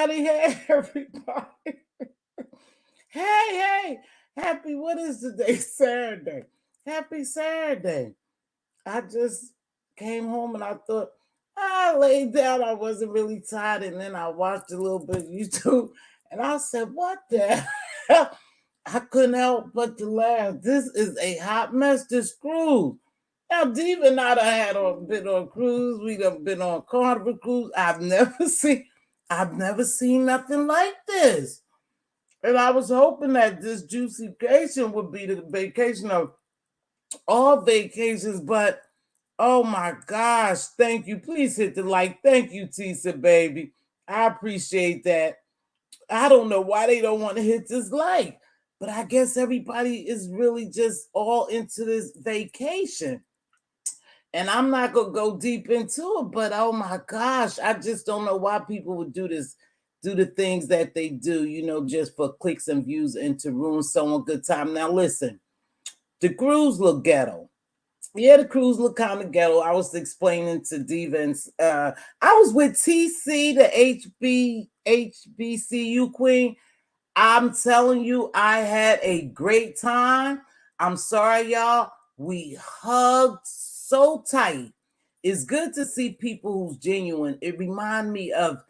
Hey, everybody. Hey, happy, what is today? Saturday. Happy Saturday. I just came home and I thought, I laid down. I wasn't really tired. And then I watched a little bit of YouTube and I said, what the hell? I couldn't help but to laugh. This is a hot mess, this cruise. Now, Diva and I done been on cruise. We done been on Carnival cruise. I've never seen nothing like this. And I was hoping that this juicy vacation would be the vacation of all vacations, but oh my gosh, thank you. Please hit the like. Thank you, Tisa, baby. I appreciate that. I don't know why they don't want to hit this like, but I guess everybody is really just all into this vacation. And I'm not going to go deep into it, but oh my gosh, I just don't know why people would do this, do the things that they do, just for clicks and views and to ruin someone's good time. Now, listen, the cruise look ghetto. Yeah, the cruise look kind of ghetto. I was explaining to Diva, and I was with TC, the HBCU queen. I'm telling you, I had a great time. I'm sorry, y'all. We hugged so tight. It's good to see people who's genuine. It reminded me of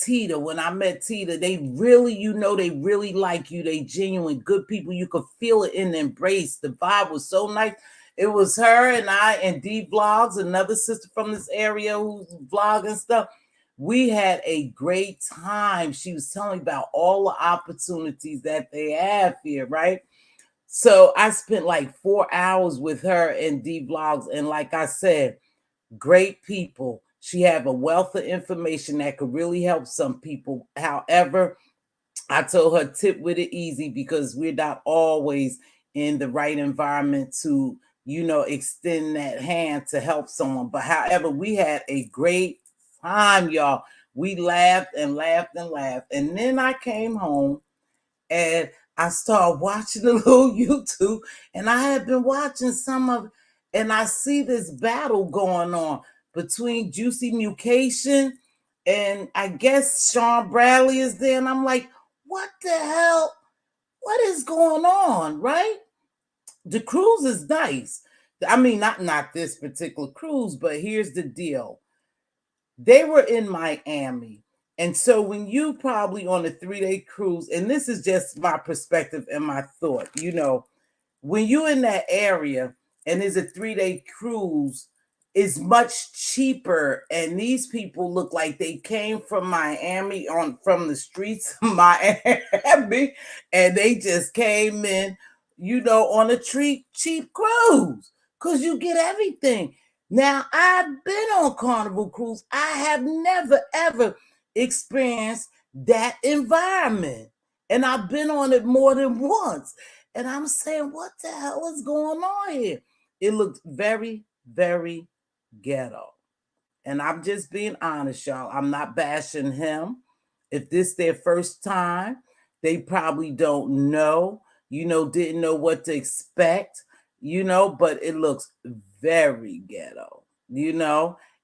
Tita. When I met Tita, they really, they really like you. They genuine, good people. You could feel it in the embrace. The vibe was so nice. It was her and I and D Vlogs, another sister from this area who's vlogging stuff. We had a great time. She was telling me about all the opportunities that they have here, right? So I spent like 4 hours with her and D Vlogs. And like I said, great people. She have a wealth of information that could really help some people. However, I told her tip with it easy because we're not always in the right environment to, extend that hand to help someone. But however, we had a great time, y'all. We laughed and laughed and laughed. And then I came home and I started watching a little YouTube, and I had been watching some of, and I see this battle going on between Juicy Mutation and I guess Sean Bradley is there, and I'm like, what the hell? What is going on, right? The cruise is nice. I mean, not this particular cruise, but here's the deal. They were in Miami. And so when you probably on a 3-day cruise, and this is just my perspective and my thought, when you're in that area and there's a 3-day cruise, is much cheaper, and these people look like they came from Miami from the streets of Miami, and they just came in, on a cheap cruise, because you get everything. Now, I've been on Carnival Cruise. I have never ever experienced that environment, and I've been on it more than once. And I'm saying, what the hell is going on here? It looked very, very ghetto. And I'm just being honest, y'all. I'm not bashing him. If this their first time, they probably don't know, didn't know what to expect, but it looks very ghetto,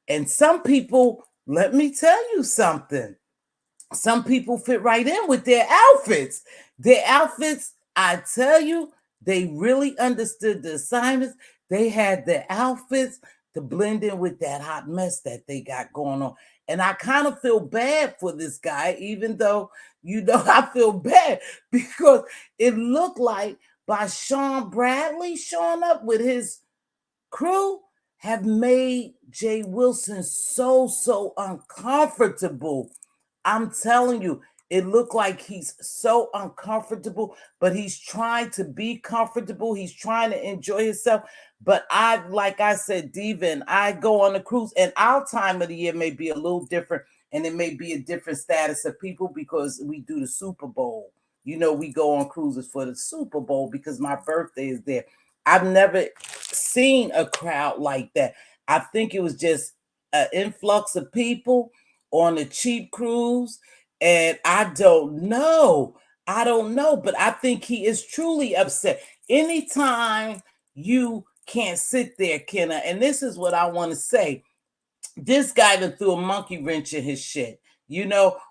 And some people, let me tell you something. Some people fit right in with their outfits. Their outfits, I tell you, they really understood the assignments. They had their outfits to blend in with that hot mess that they got going on. And I kind of feel bad for this guy, even though, I feel bad because it looked like by Sean Bradley showing up with his crew have made Jay Wilson so uncomfortable. I'm telling you, it looked like he's so uncomfortable, but he's trying to be comfortable. He's trying to enjoy himself. But like I said, Diva, and I go on a cruise, and our time of the year may be a little different, and it may be a different status of people because we do the Super Bowl. We go on cruises for the Super Bowl because my birthday is there. I've never seen a crowd like that. I think it was just an influx of people on a cheap cruise. And I don't know, but I think he is truly upset. Anytime you can't sit there, Kenna, and this is what I want to say. This guy that threw a monkey wrench in his shit.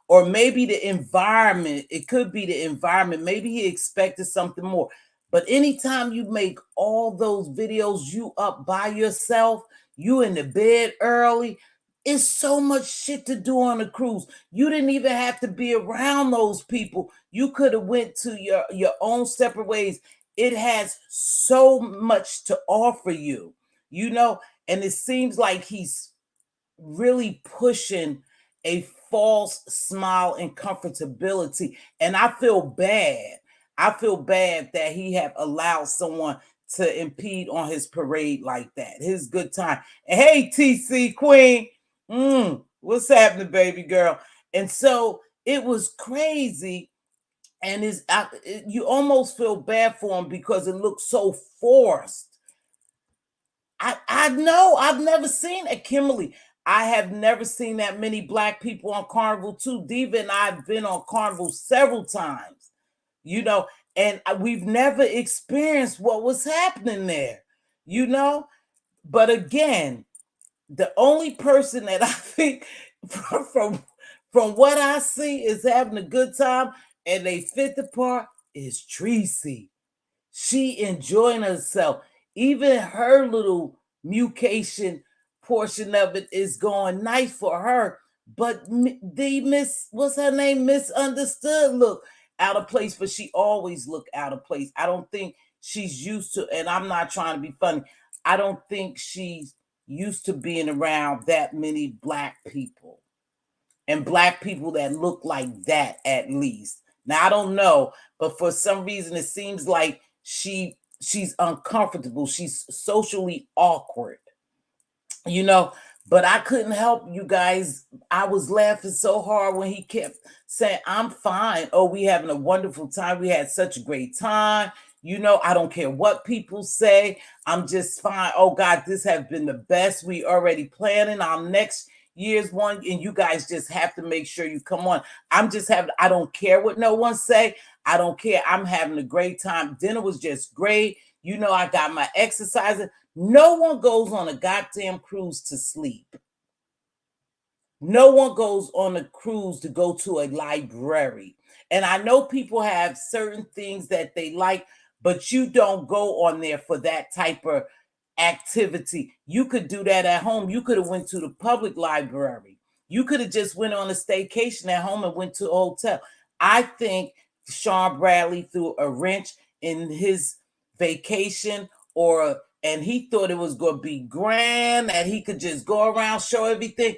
or maybe the environment. It could be the environment. Maybe he expected something more. But anytime you make all those videos, you up by yourself, you in the bed early, it's so much shit to do on a cruise. You didn't even have to be around those people. You could have went to your own separate ways. It has so much to offer you, and it seems like he's really pushing a false smile and comfortability. And I feel bad. I feel bad that he have allowed someone to impede on his parade like that, his good time. And hey, TC Queen, what's happening, baby girl? And so it was crazy. And you almost feel bad for him because it looks so forced. I know I've never seen a Kimberly. I have never seen that many Black people on Carnival too. Diva and I have been on Carnival several times, and we've never experienced what was happening there, But again, the only person that I think from what I see is having a good time and they fit the part is Tracy. She enjoying herself. Even her little mutation portion of it is going nice for her. But what's her name? Misunderstood look out of place, but she always look out of place. I don't think she's used to, and I'm not trying to be funny. I don't think she's used to being around that many Black people and Black people that look like that, at least. Now I don't know, but for some reason it seems like she's uncomfortable. She's socially awkward, but I couldn't help you guys. I was laughing so hard when he kept saying, I'm fine. Oh, we having a wonderful time. We had such a great time. I don't care what people say. I'm just fine. Oh God, this has been the best. We already planning our next year's one, and you guys just have to make sure you come on. I don't care what no one say. I don't care. I'm having a great time. Dinner was just great. I got my exercising. No one goes on a goddamn cruise to sleep. No one goes on a cruise to go to a library. And I know people have certain things that they like, but you don't go on there for that type of activity. You could do that at home. You could have went to the public library. You could have just went on a staycation at home and went to a hotel. I think Sean Bradley threw a wrench in his vacation, and he thought it was going to be grand, that he could just go around, show everything.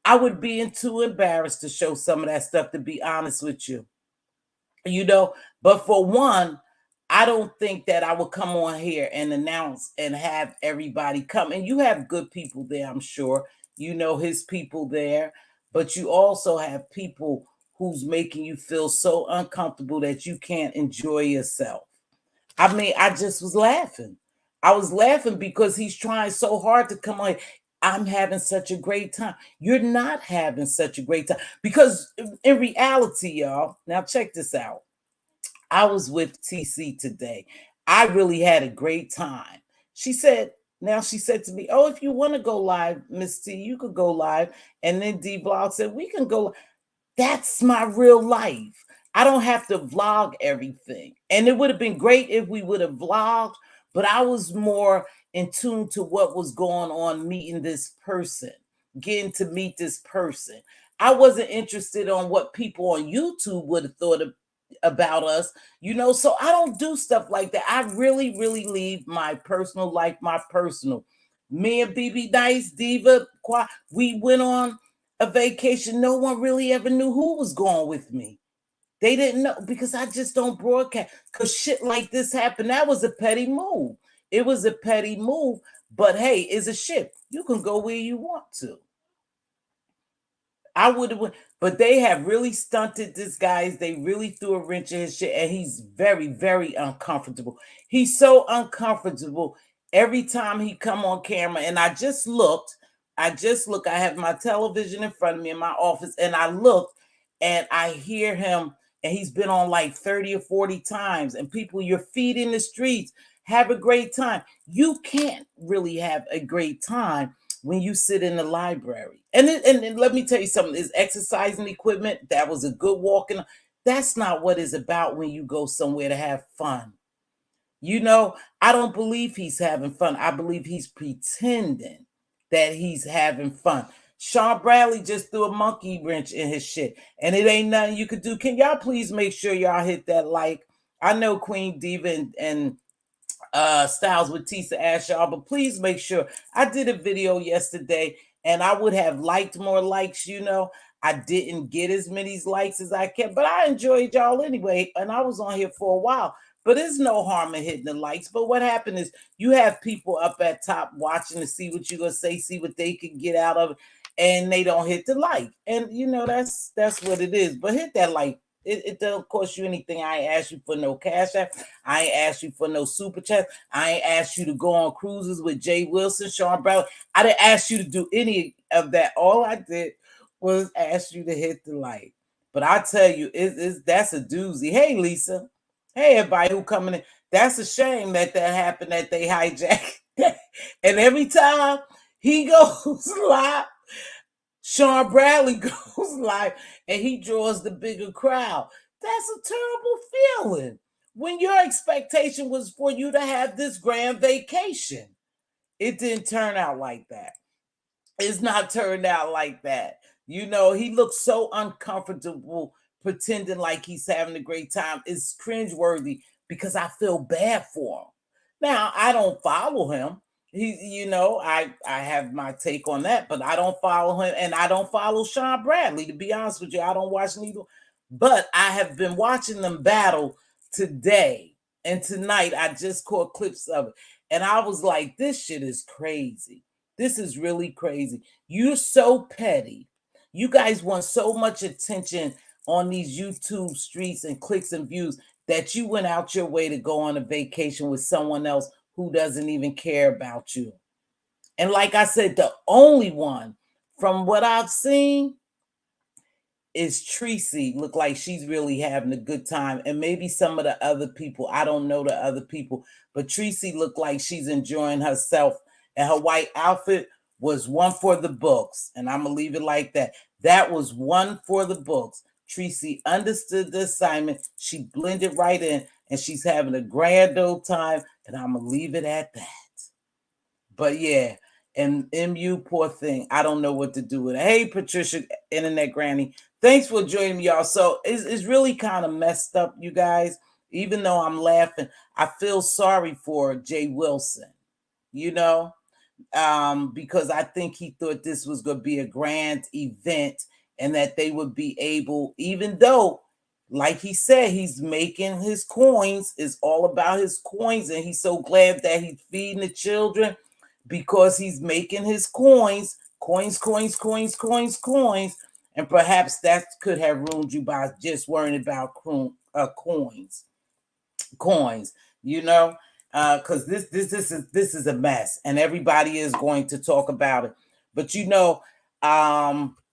I would be too embarrassed to show some of that stuff, to be honest with you. But for one, I don't think that I would come on here and announce and have everybody come. And you have good people there, I'm sure. His people there, but you also have people who's making you feel so uncomfortable that you can't enjoy yourself. I mean, I just was laughing. I was laughing because he's trying so hard to come on. I'm having such a great time. You're not having such a great time because in reality, y'all, now check this out. I was with TC today. I really had a great time. She said to me, oh, if you want to go live, Miss T, you could go live. And then D-Vlog said, we can go live. That's my real life. I don't have to vlog everything. And it would have been great if we would have vlogged, but I was more in tune to what was going on, meeting this person, getting to meet this person. I wasn't interested on what people on YouTube would have thought about us, so I don't do stuff like that. I really, really leave my personal life, my personal. Me and BB Nice, Diva, we went on a vacation. No one really ever knew who was going with me. They didn't know because I just don't broadcast, because shit like this happened. That was a petty move. It was a petty move, but hey, it's a ship. You can go where you want to. I would have, but they have really stunted this guys. They really threw a wrench in his shit, and he's very, very uncomfortable. He's so uncomfortable every time he come on camera. And I just looked. I have my television in front of me in my office, and I looked, and I hear him, and he's been on like 30 or 40 times. And people, your feet in the streets, have a great time. You can't really have a great time when you sit in the library. And let me tell you something, is exercising equipment, that was a good walking. That's not what it's about when you go somewhere to have fun. I don't believe he's having fun. I believe he's pretending that he's having fun. Sean Bradley just threw a monkey wrench in his shit, and it ain't nothing you could do. Can y'all please make sure y'all hit that like? I know Queen Diva and Styles with Tisa asked y'all, but please make sure. I did a video yesterday and I would have liked more likes. I didn't get as many likes as I kept, but I enjoyed y'all anyway, and I was on here for a while. But there's no harm in hitting the likes. But what happened is you have people up at top watching to see what you're gonna say, see what they can get out of it, and they don't hit the like. And that's what it is. But hit that like. It doesn't cost you anything. I ain't asked you for no cash app. I ain't asked you for no super chat. I ain't asked you to go on cruises with Jay Wilson, Sean Brown. I didn't ask you to do any of that. All I did was ask you to hit the like. But I tell you, that's a doozy. Hey, Lisa. Hey, everybody who coming in. That's a shame that happened, that they hijacked. And every time he goes live, Sean Bradley goes live and he draws the bigger crowd. That's a terrible feeling when your expectation was for you to have this grand vacation. It didn't turn out like that. It's not turned out like that. He looks so uncomfortable pretending like he's having a great time. It's cringeworthy because I feel bad for him. Now, I don't follow him. I have my take on that, but I don't follow him, and I don't follow Sean Bradley, to be honest with you. I don't watch neither. But I have been watching them battle today and tonight. I just caught clips of it, and I was like, this shit is crazy. This is really crazy. You're so petty. You guys want so much attention on these YouTube streets and clicks and views that you went out your way to go on a vacation with someone else who doesn't even care about you. And like I said, the only one from what I've seen is Tracy. Look like she's really having a good time. And maybe some of the other people, I don't know the other people, but Tracy looked like she's enjoying herself. And her white outfit was one for the books. And I'm going to leave it like that. That was one for the books. Tracy understood the assignment. She blended right in, and she's having a grand old time. And I'm going to leave it at that. But yeah, and MU, poor thing. I don't know what to do with it. Hey, Patricia, Internet Granny. Thanks for joining me, y'all. So it's really kind of messed up, you guys. Even though I'm laughing, I feel sorry for Jay Wilson, because I think he thought this was going to be a grand event and that they would be able, even though, like he said, he's making his coins. It's all about his coins, and he's so glad that he's feeding the children because he's making his coins. And perhaps that could have ruined you by just worrying about coins, because this is a mess, and everybody is going to talk about it. But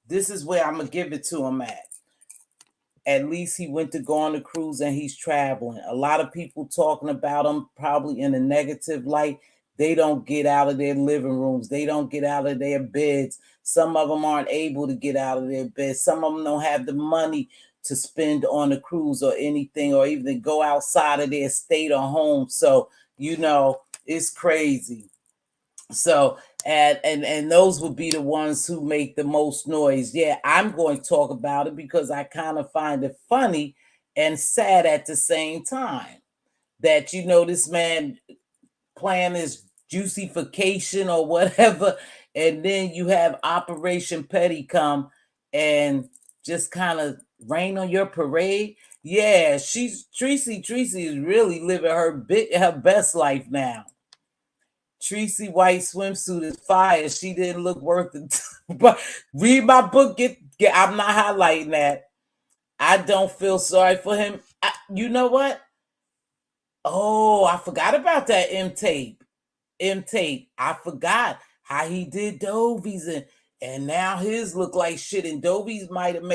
this is where I'm gonna give it to him at. At least he went to go on a cruise and he's traveling. A lot of people talking about him probably in a negative light. They don't get out of their living rooms. They don't get out of their beds. Some of them aren't able to get out of their beds. Some of them don't have the money to spend on a cruise or anything, or even go outside of their state or home. So, it's crazy. So, and those would be the ones who make the most noise. Yeah, I'm going to talk about it because I kind of find it funny and sad at the same time that, this man plan his juicification or whatever, and then you have Operation Petty come and just kind of rain on your parade. Yeah, Tracy is really living her best life now. Tracy white swimsuit is fire. She didn't look worth it. But read my book. I'm not highlighting that. I don't feel sorry for him. You know what? Oh, I forgot about that M-Tape. I forgot how he did Dovey's, and now his look like shit. And Dovey's might have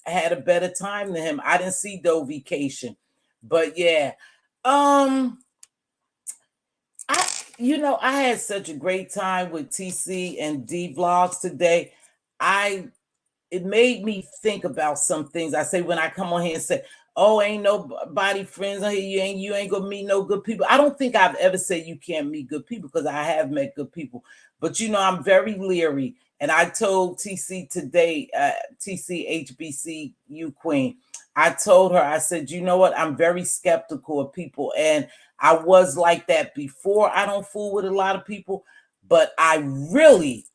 had a better time than him. I didn't see Doveycation, but yeah. I had such a great time with TC and D vlogs today. I It made me think about some things. I say when I come on here and say, "Oh, ain't nobody friends on here. You ain't gonna meet no good people." I don't think I've ever said you can't meet good people because I have met good people. But I'm very leery. And I told TC today, TC HBCU Queen, I told her, I said, you know what? I'm very skeptical of people. And I was like that before. I don't fool with a lot of people, but I really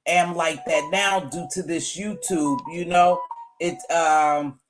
am like that now due to this YouTube.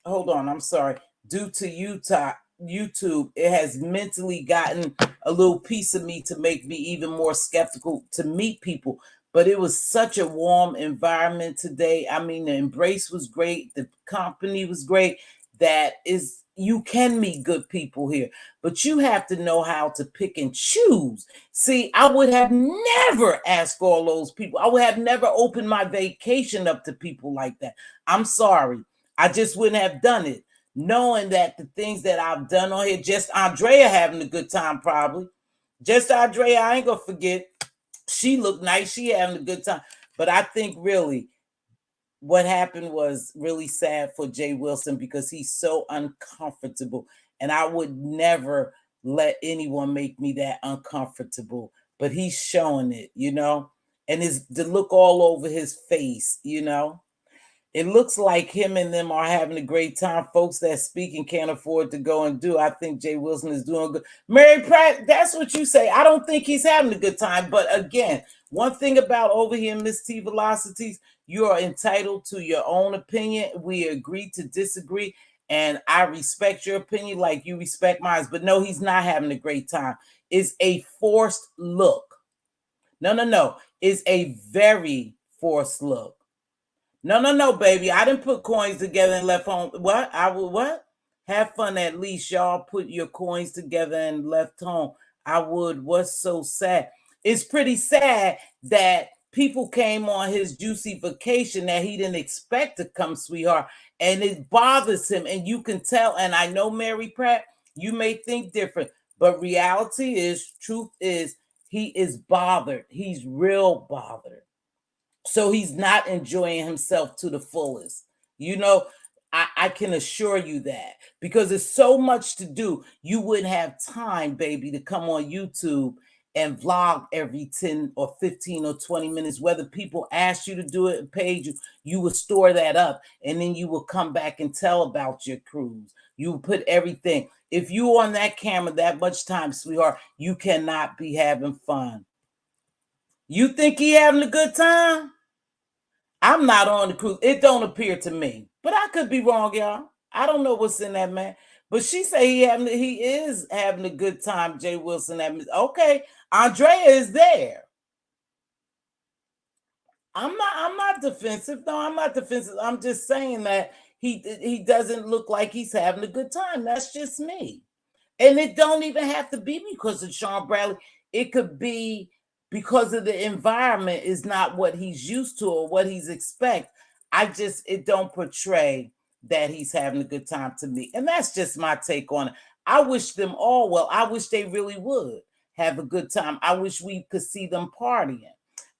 Hold on, I'm sorry. Due to YouTube, it has mentally gotten a little piece of me to make me even more skeptical to meet people. But it was such a warm environment today. I mean, the embrace was great, the company was great. That is, you can meet good people here, but you have to know how to pick and choose. See, I would have never asked all those people. I would have never opened my vacation up to people like that. I'm sorry. I just wouldn't have done it, knowing that the things that I've done on here, just Andrea having a good time, probably. Just Andrea, I ain't gonna forget. She looked nice. She having a good time. But I think really what happened was really sad for Jay Wilson because he's so uncomfortable. And I would never let anyone make me that uncomfortable. But he's showing it. And it's the look all over his face. It looks like him and them are having a great time. Folks that speak and can't afford to go and do. I think Jay Wilson is doing good. Mary Pratt, that's what you say. I don't think he's having a good time. But again, one thing about over here, Mz.Teavalocities, you are entitled to your own opinion. We agree to disagree. And I respect your opinion like you respect mine. But no, he's not having a great time. It's a forced look. No. It's a very forced look. No, baby. I didn't put coins together and left home. What? I would what? Have fun at least. Y'all put your coins together and left home. I would. What's so sad? It's pretty sad that people came on his juicy vacation that he didn't expect to come, sweetheart. And it bothers him. And you can tell. And I know, Mary Pratt, you may think different. But reality is, truth is, he is bothered. He's real bothered. So he's not enjoying himself to the fullest. I can assure you that because there's so much to do. You wouldn't have time, baby, to come on YouTube and vlog every 10 or 15 or 20 minutes. Whether people ask you to do it and paid you would store that up and then you will come back and tell about your cruise. You will put everything. If you on that camera that much time, sweetheart, you cannot be having fun. You think he having a good time? I'm not on the cruise. It don't appear to me, but I could be wrong, y'all. I don't know what's in that man. But she say he is having a good time. Jay Wilson. Okay. Andrea is there. I'm not defensive. No, I'm not defensive. I'm just saying that he doesn't look like he's having a good time. That's just me. And it don't even have to be because of Sean Bradley. It could be because of the environment is not what he's used to or what he's expect. It don't portray that he's having a good time to me. And that's just my take on it. I wish them all well. I wish they really would have a good time. I wish we could see them partying.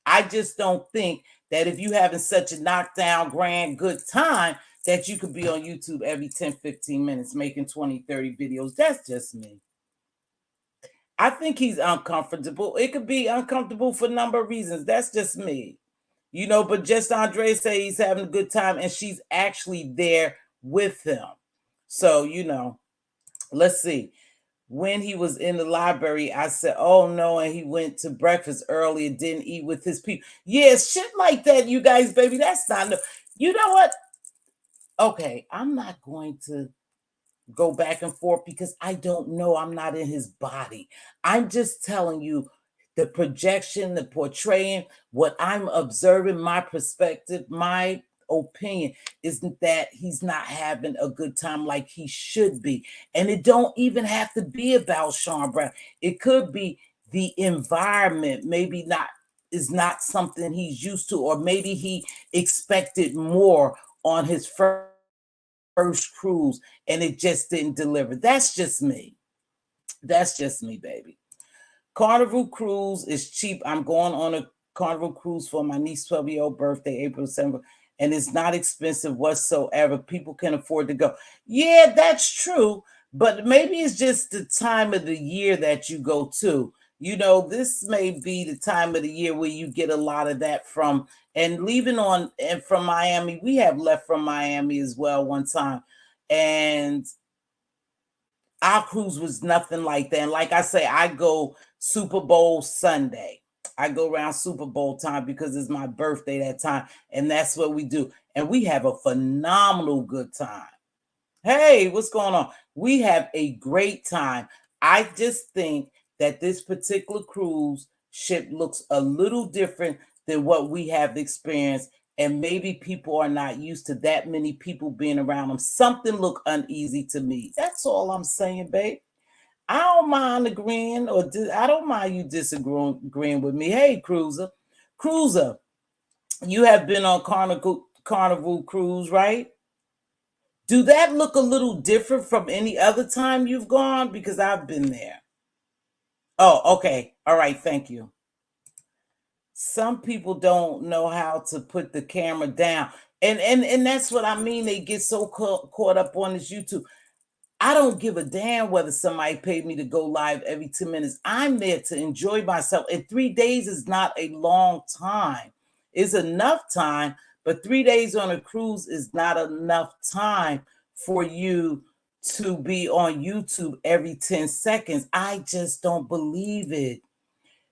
I just don't think that if you having such a knockdown, grand, good time, that you could be on YouTube every 10, 15 minutes making 20, 30 videos. That's just me. I think he's uncomfortable. It could be uncomfortable for a number of reasons. That's just me. But just Andre say he's having a good time and she's actually there with him. So, let's see. When he was in the library, I said, oh no, and he went to breakfast early and didn't eat with his people. Yeah, shit like that, you guys, baby. That's not no. You know what? Okay, I'm not going to go back and forth because I don't know. I'm not in his body. I'm just telling you the projection, the portraying, what I'm observing, my perspective, my opinion isn't that he's not having a good time like he should be. And it don't even have to be about Sean Brown. It could be the environment, maybe not is not something he's used to, or maybe he expected more on his first cruise and it just didn't deliver. That's just me. That's just me, baby. Carnival cruise is cheap. I'm going on a Carnival cruise for my niece's 12-year-old birthday, April 7th, and it's not expensive whatsoever. People can afford to go. Yeah, that's true, but maybe it's just the time of the year that you go to. You know, this may be the time of the year where you get a lot of that from. And leaving on and from Miami, we have left from Miami as well one time, and our cruise was nothing like that. And like I say, I go Super Bowl Sunday. I go around Super Bowl time because it's my birthday that time, and that's what we do. And we have a phenomenal good time. Hey, what's going on? We have a great time. I just think that this particular cruise ship looks a little different than what we have experienced. And maybe people are not used to that many people being around them. Something look uneasy to me. That's all I'm saying, babe. I don't mind agreeing, or I don't mind you disagreeing with me. Hey, Cruiser, you have been on Carnival cruise, right? Do that look a little different from any other time you've gone? Because I've been there. Oh, okay. All right. Thank you. Some people don't know how to put the camera down. And that's what I mean. They get so caught up on this YouTube. I don't give a damn whether somebody paid me to go live every 10 minutes. I'm there to enjoy myself. And 3 days is not a long time. It's enough time, but 3 days on a cruise is not enough time for you to be on YouTube every 10 seconds. I just don't believe it.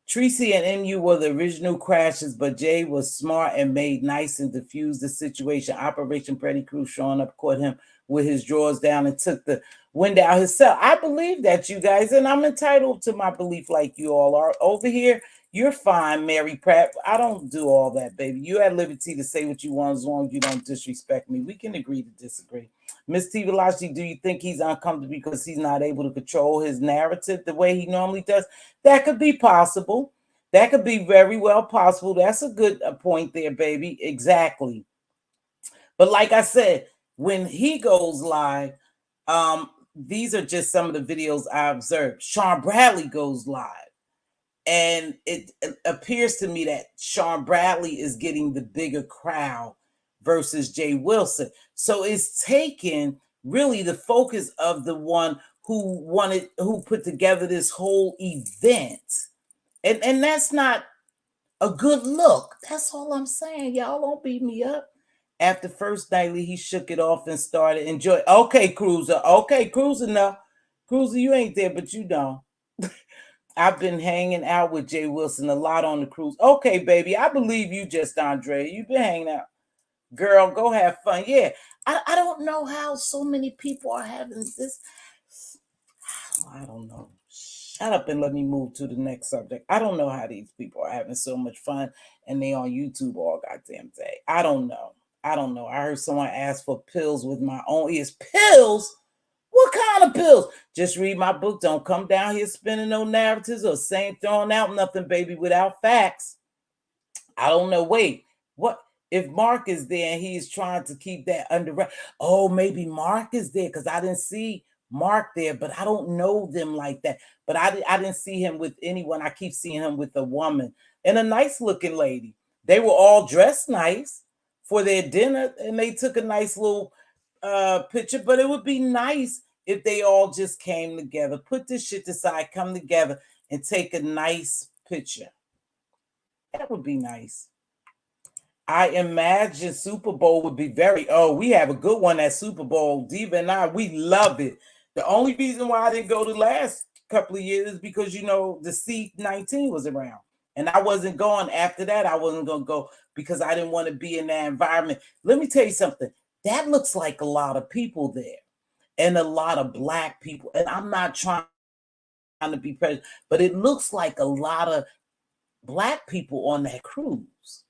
Tracy and MU were the original crashes, but Jay was smart and made nice and diffused the situation. Operation Pretty Crew showing up caught him with his drawers down and took the wind out himself. I believe that, you guys, and I'm entitled to my belief like you all are. Over here, you're fine, Mary Pratt. I don't do all that, baby. You at liberty to say what you want as long as you don't disrespect me. We can agree to disagree. Mz.Teavalocity, do you think he's uncomfortable because he's not able to control his narrative the way he normally does? That could be possible. That could be very well possible. That's a good point there, baby. Exactly. But like I said, when he goes live, these are just some of the videos I observed. Sean Bradley goes live. And it appears to me that Sean Bradley is getting the bigger crowd versus Jay Wilson. So it's taken really the focus of the one who put together this whole event. And that's not a good look. That's all I'm saying. Y'all don't beat me up. After first nightly, he shook it off and started enjoy. Okay, Cruiser. Okay, Cruiser now. Cruiser, you ain't there, but you know. I've been hanging out with Jay Wilson a lot on the cruise. Okay, baby, I believe you, just Andre. You've been hanging out. Girl, go have fun. Yeah, I don't know how so many people are having this. I don't know. Shut up and let me move to the next subject. I don't know how these people are having so much fun and they on YouTube all goddamn day. I don't know. I don't know. I heard someone ask for pills with my own ears. Pills? What kind of pills? Just read my book. Don't come down here spinning no narratives or saying throwing out nothing, baby, without facts. I don't know. Wait, what if Mark is there and he's trying to keep that under wrap? Oh, maybe Mark is there because I didn't see Mark there, but I don't know them like that. But I didn't see him with anyone. I keep seeing him with a woman and a nice looking lady. They were all dressed nice for their dinner and they took a nice little picture, but it would be nice if they all just came together, put this shit aside, come together and take a nice picture. That would be nice. I imagine Super Bowl would be we have a good one at Super Bowl. Diva and I, we love it. The only reason why I didn't go the last couple of years is because, you know, the C-19 was around. And I wasn't going after that. I wasn't going to go because I didn't want to be in that environment. Let me tell you something. That looks like a lot of people there and a lot of Black people. And I'm not trying to be prejudiced, but it looks like a lot of Black people on that cruise.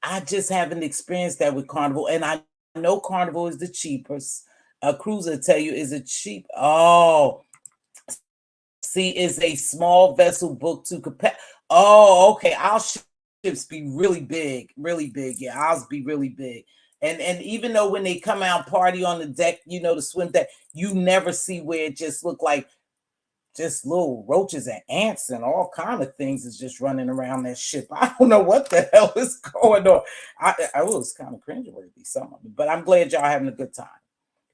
I just haven't experienced that with Carnival. And I know Carnival is the cheapest. A cruise, I tell you, is a cheap. Oh, see, it's a small vessel book to compare. Oh, okay. Our ships be really big, really big. Yeah, ours be really big. And even though when they come out party on the deck, you know, the swim deck, you never see where it just look like just little roaches and ants and all kind of things is just running around that ship. I don't know what the hell is going on. I was kind of cringeworthy, some of it, but I'm glad y'all having a good time.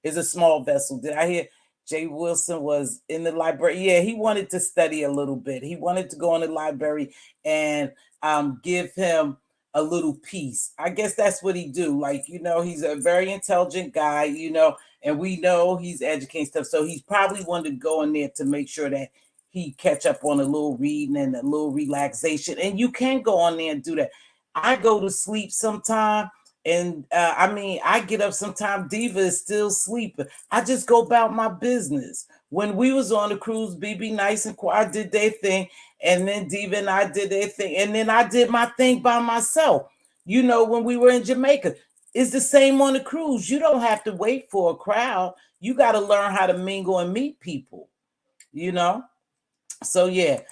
It's a small vessel. Did I hear Jay Wilson was in the library? Yeah, he wanted to study a little bit. He wanted to go in the library and give him a little piece. I guess that's what he do. Like, he's a very intelligent guy, and we know he's educating stuff. So he's probably wanted to go in there to make sure that he catch up on a little reading and a little relaxation. And you can go on there and do that. I go to sleep sometime. And I get up sometime. Diva is still sleeping. I just go about my business. When we was on the cruise, BB Nice and Quiet did their thing, and then Diva and I did their thing, and then I did my thing by myself. When we were in Jamaica, it's the same on the cruise. You don't have to wait for a crowd. You got to learn how to mingle and meet people. So yeah.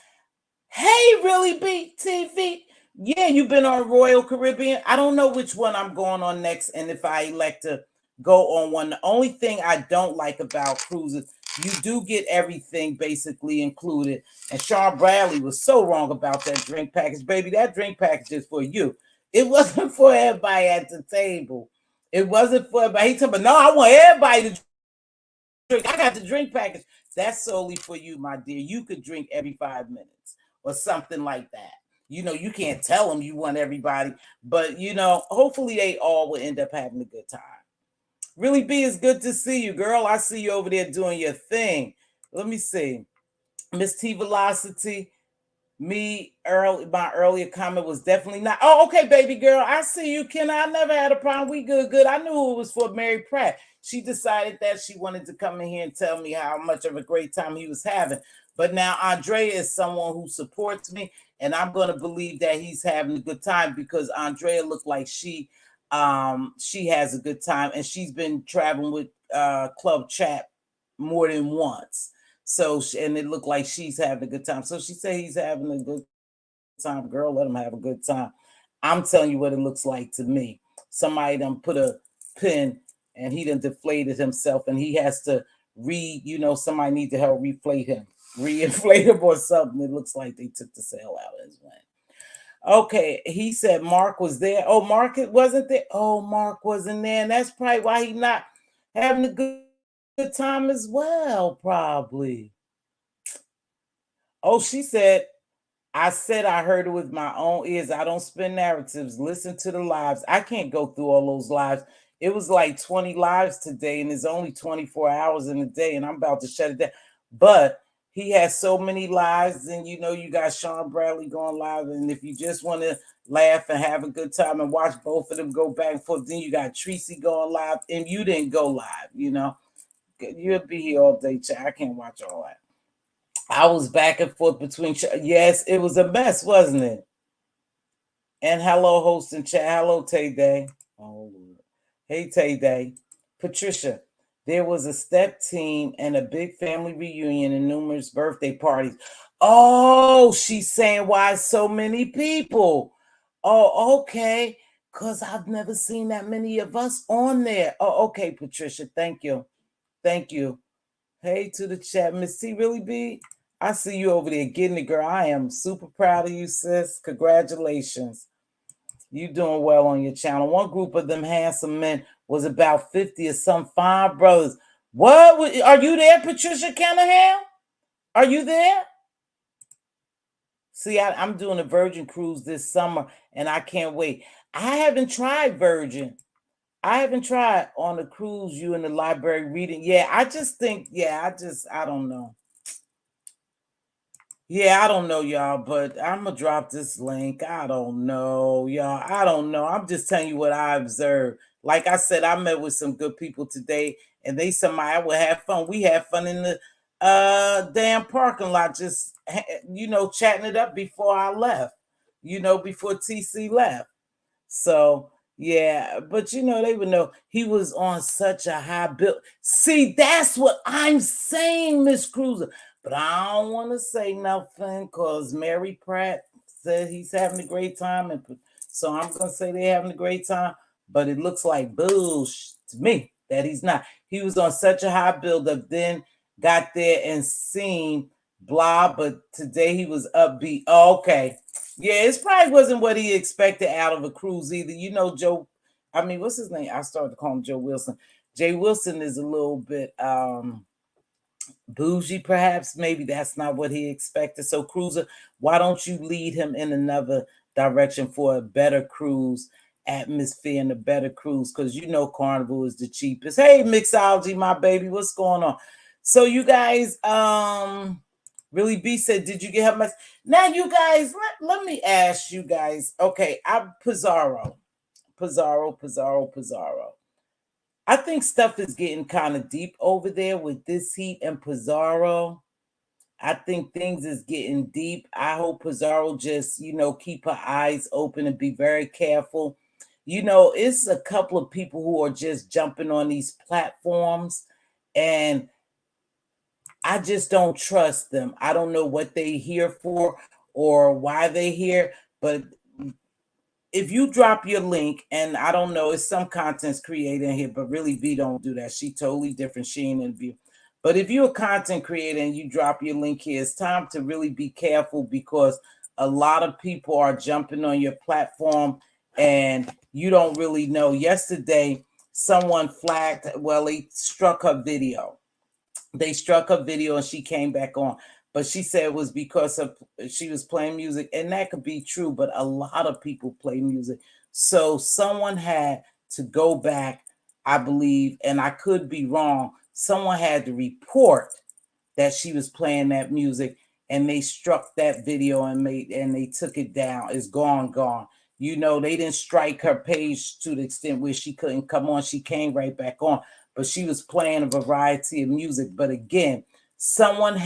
Hey, Really Beat TV. Yeah, you've been on Royal Caribbean. I don't know which one I'm going on next, and if I elect to go on one. The only thing I don't like about cruises, you do get everything basically included. And Sean Bradley was so wrong about that drink package. Baby, that drink package is for you. It wasn't for everybody at the table. It wasn't for everybody. He told me, no, I want everybody to drink. I got the drink package. That's solely for you, my dear. You could drink every 5 minutes or something like that. You can't tell them you want everybody, but hopefully they all will end up having a good time. Really B, it's good to see you, girl. I see you over there doing your thing. Let me see. Mz.Teavalocity. My earlier comment was definitely not. Oh, okay, baby girl. I see you, Ken. I never had a problem. We good. I knew it was for Mary Pratt. She decided that she wanted to come in here and tell me how much of a great time he was having. But now Andrea is someone who supports me, and I'm going to believe that he's having a good time because Andrea looked like she has a good time, and she's been traveling with Club Chat more than once. So, and it looked like she's having a good time. So she said he's having a good time. Girl, let him have a good time. I'm telling you what it looks like to me. Somebody done put a pin and he done deflated himself and he has to somebody need to help reinflate him or something. It looks like they took the sail out as well. Okay, he said Mark was there. Oh, Mark wasn't there. Oh, Mark wasn't there. And that's probably why he not having a good time as well, probably. Oh, she said, I said I heard it with my own ears. I don't spin narratives. Listen to the lives. I can't go through all those lives. It was like 20 lives today, and it's only 24 hours in a day, and I'm about to shut it down. But he has so many lives, and you got Sean Bradley going live. And if you just want to laugh and have a good time and watch both of them go back and forth, then you got Tracy going live, and you didn't go live, You'll be here all day, chat. I can't watch all that. I was back and forth between. Yes, it was a mess, wasn't it? And hello, host and chat. Hello, Tay Day. Oh, hey, Tay Day. Patricia, there was a step team and a big family reunion and numerous birthday parties. Oh, she's saying why so many people. Oh, okay. Because I've never seen that many of us on there. Oh, okay, Patricia. Thank you. Thank you. Hey to the chat. Miss T really be. I see you over there getting it, girl. I am super proud of you, sis. Congratulations. You doing well on your channel. One group of them handsome men was about 50 or some fine brothers. What? Are you there, Patricia Canahan? Are you there? See, I'm doing a Virgin cruise this summer, and I can't wait. I haven't tried Virgin. I haven't tried on a cruise, you in the library reading. Yeah, I just think, I don't know. Yeah, I don't know, y'all, but I'm going to drop this link. I don't know, y'all. I don't know. I'm just telling you what I observed. Like I said, I met with some good people today, and they somebody I would have fun. We had fun in the damn parking lot, just, chatting it up before I left, before TC left. So, yeah, but they would know he was on such a high bill. See, that's what I'm saying, Miss Cruiser. But I don't want to say nothing because Mary Pratt said he's having a great time. And so I'm going to say they're having a great time. But it looks like bullshit to me that he's not. He was on such a high buildup, then got there and seen blah, but today he was upbeat. Oh, okay. Yeah, it probably wasn't what he expected out of a cruise either. You know, what's his name? I started to call him Joe Wilson. Jay Wilson is a little bit bougie, perhaps. Maybe that's not what he expected. So, Cruiser, why don't you lead him in another direction for a better cruise atmosphere and a better cruise? Because you know Carnival is the cheapest. Hey, Mixology, my baby, what's going on? So, you guys, Really B said, did you get her message? Now, you guys, let me ask you guys. Okay, I'm Pizarro. I think stuff is getting kind of deep over there with this heat and Pizarro. I think things is getting deep. I hope Pizarro just, keep her eyes open and be very careful. It's a couple of people who are just jumping on these platforms, and I just don't trust them. I don't know what they here for or why they here, but if you drop your link, and I don't know, it's some contents creator in here, but really V don't do that. She totally different. She ain't in view. But if you're a content creator and you drop your link here, it's time to really be careful, because a lot of people are jumping on your platform and you don't really know. Yesterday, someone flagged, they struck her video. They struck her video and she came back on. But she said it was because of she was playing music, and that could be true, but a lot of people play music. So someone had to go back, I believe, and I could be wrong. Someone had to report that she was playing that music, and they struck that video and they took it down. It's gone. They didn't strike her page to the extent where she couldn't come on. She came right back on, but she was playing a variety of music. But again, someone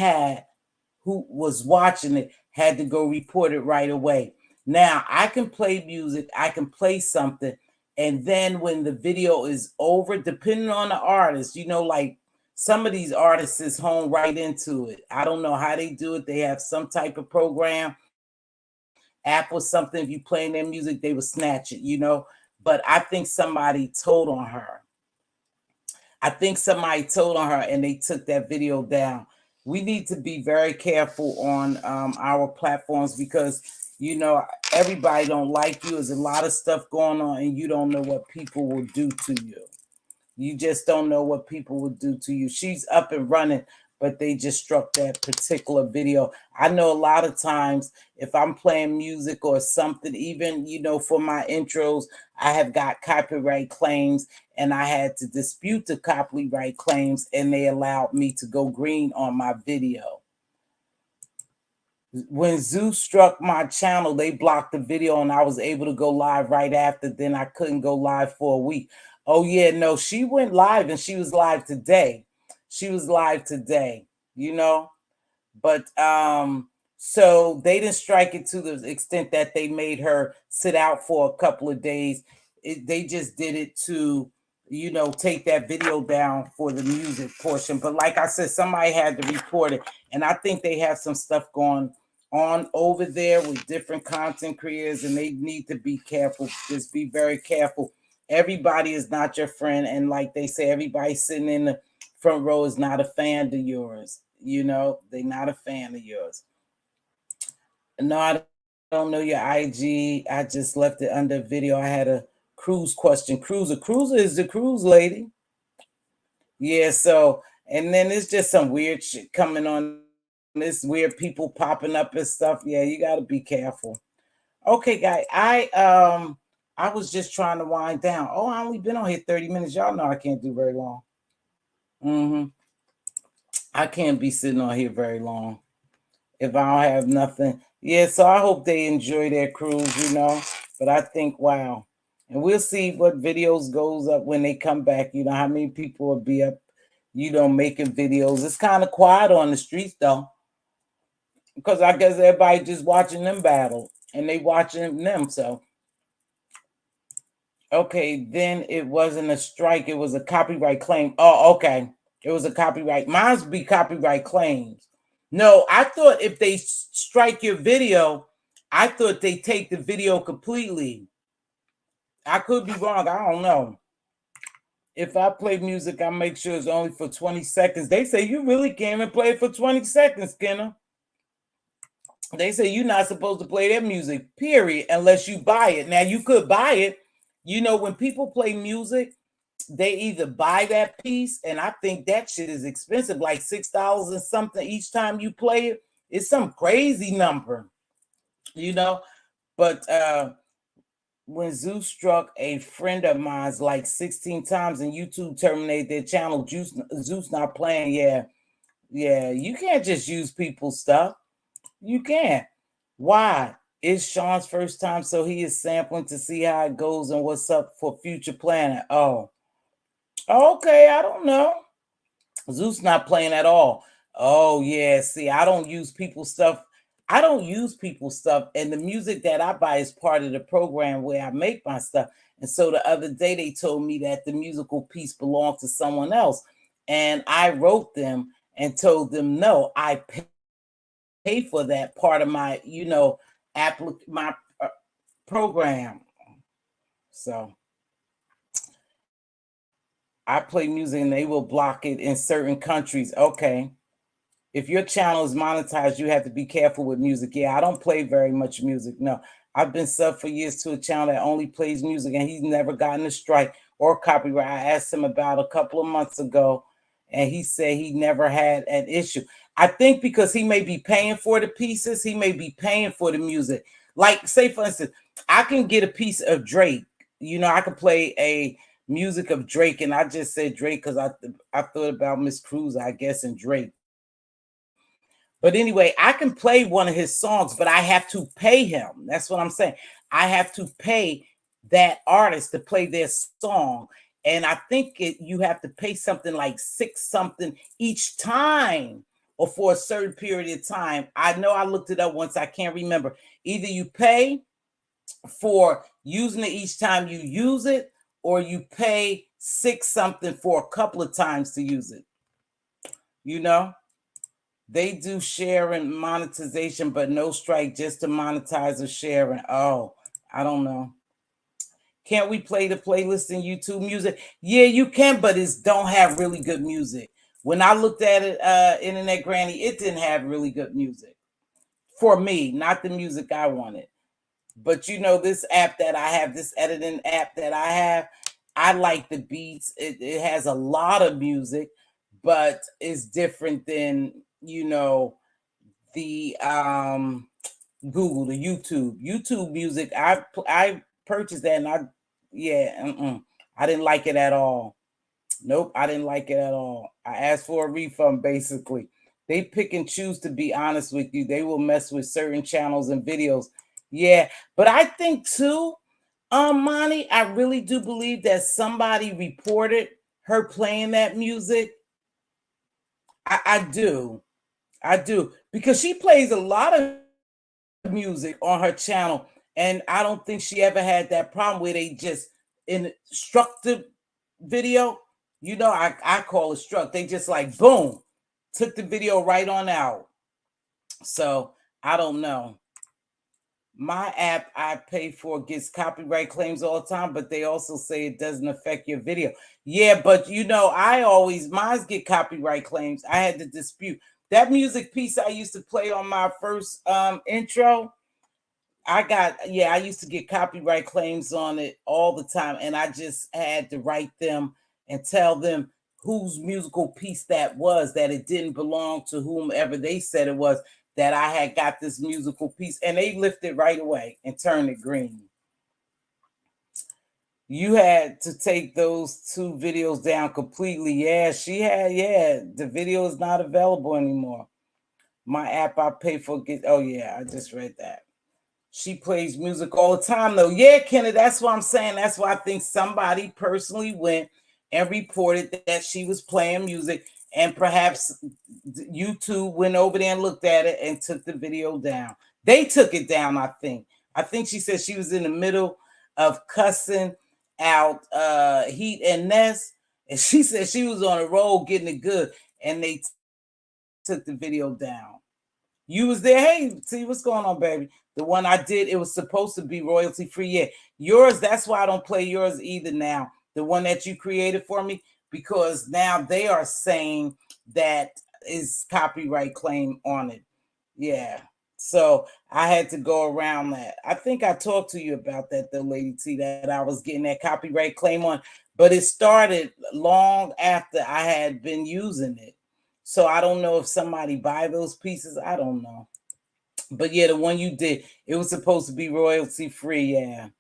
who was watching it had to go report it right away. Now, I can play music, I can play something, and then when the video is over, depending on the artist, like some of these artists is home right into it. I don't know how they do it. They have some type of program, app or something. If you playing their music, they will snatch it. But I think somebody told on her. And they took that video down. We need to be very careful on our platforms, because everybody don't like you. There's a lot of stuff going on, and you don't know what people will do to you. You just don't know what people will do to you. She's up and running, but they just struck that particular video. I know a lot of times if I'm playing music or something, even, for my intros, I have got copyright claims, and I had to dispute the copyright claims, and they allowed me to go green on my video. When Zeus struck my channel, they blocked the video, and I was able to go live right after. Then I couldn't go live for a week. Oh, yeah, no, she went live, and she was live today. But so they didn't strike it to the extent that they made her sit out for a couple of days. They just did it to, take that video down for the music portion. But like I said, somebody had to report it. And I think they have some stuff going on over there with different content creators, and they need to be careful. Just be very careful. Everybody is not your friend. And like they say, everybody sitting in the front row is not a fan of yours. They're not a fan of yours. No, I don't know your IG. I just left it under video. I had a cruise question. Cruiser is the cruise lady. Yeah, so, and then it's just some weird shit coming on. This weird people popping up and stuff. Yeah, you got to be careful. Okay, guys, I was just trying to wind down. Oh, I only been on here 30 minutes. Y'all know I can't do very long. I can't be sitting on here very long if I don't have nothing. Yeah, so I hope they enjoy their cruise, But I think, wow. And we'll see what videos goes up when they come back. How many people will be up, making videos. It's kind of quiet on the streets, though, because I guess everybody just watching them battle, and they watching them, so. Okay, then it wasn't a strike. It was a copyright claim. Oh, okay. It was a copyright. Mine's be copyright claims. No, I thought if they strike your video, I thought they take the video completely. I could be wrong. I don't know. If I play music, I make sure it's only for 20 seconds. They say you really can't even play it for 20 seconds, Skinner. They say you're not supposed to play their music, period, unless you buy it. Now you could buy it. When people play music, they either buy that piece, and I think that shit is expensive, like $6 and something each time you play it. It's some crazy number, you know. But when Zeus struck a friend of mine's like 16 times and YouTube terminated their channel, Zeus not playing. Yeah, you can't just use people's stuff. You can't. Why? It's Sean's first time, so he is sampling to see how it goes and what's up for future planning. Oh, okay, I don't know. Zeus not playing at all. Oh yeah, see, I don't use people's stuff. I don't use people's stuff, and the music that I buy is part of the program where I make my stuff. And so the other day they told me that the musical piece belonged to someone else, and I wrote them and told them no, I pay for that part of my, my program. So I play music and they will block it in certain countries. Okay. If your channel is monetized, you have to be careful with music. Yeah, I don't play very much music. No, I've been sub for years to a channel that only plays music, and he's never gotten a strike or copyright. I asked him about a couple of months ago, and he said he never had an issue. I think because he may be paying for the pieces, he may be paying for the music. Like, say for instance, I can get a piece of Drake. I could play a music of Drake, and I just said Drake because I thought about Miss Cruz, I guess, and Drake. But anyway, I can play one of his songs, but I have to pay him. That's what I'm saying. I have to pay that artist to play their song. And I think you have to pay something like six something each time or for a certain period of time. I know I looked it up once. I can't remember. Either you pay for using it each time you use it, or you pay six something for a couple of times to use it. They do sharing monetization, but no strike just to monetize or sharing. Oh, I don't know. Can't we play the playlist in YouTube music? Yeah, you can, but it don't have really good music. When I looked at it, Internet Granny, it didn't have really good music for me, not the music I wanted. But this app that I have, this editing app that I have, I like the beats. It has a lot of music, but it's different than the Google, the YouTube music. I purchased that, and I didn't like it at all. Nope, I didn't like it at all. I asked for a refund. Basically, they pick and choose. To be honest with you, they will mess with certain channels and videos. Yeah, but I think too, Monty, I really do believe that somebody reported her playing that music. I do, because she plays a lot of music on her channel, and I don't think she ever had that problem where they just instructive video. I call it struck. They just like boom, took the video right on out. So I don't know. My app I pay for gets copyright claims all the time, but they also say it doesn't affect your video. Yeah, but mine get copyright claims. I had to dispute that music piece I used to play on my first intro. I used to get copyright claims on it all the time, and I just had to write them and tell them whose musical piece that was, that it didn't belong to whomever they said it was, that I had got this musical piece, and they lifted right away and turned it green. You had to take those two videos down completely. Yeah, the video is not available anymore. My app I pay for I just read that. She plays music all the time, though. Yeah, Kenny, that's what I'm saying. That's why I think somebody personally went and reported that she was playing music, and perhaps YouTube went over there and looked at it and took the video down. They took it down, I think. I think she said she was in the middle of cussing out Heat and Ness, and she said she was on a roll getting it good, and they took the video down. You was there. Hey, see what's going on, baby. The one I did, it was supposed to be royalty free. Yeah, yours. That's why I don't play yours either now. The one that you created for me, because now they are saying that is copyright claim on it. Yeah. So I had to go around that. I think I talked to you about that though, Lady T, that I was getting that copyright claim on, but it started long after I had been using it. So I don't know if somebody buy those pieces. I don't know. But yeah, the one you did, it was supposed to be royalty free. Yeah.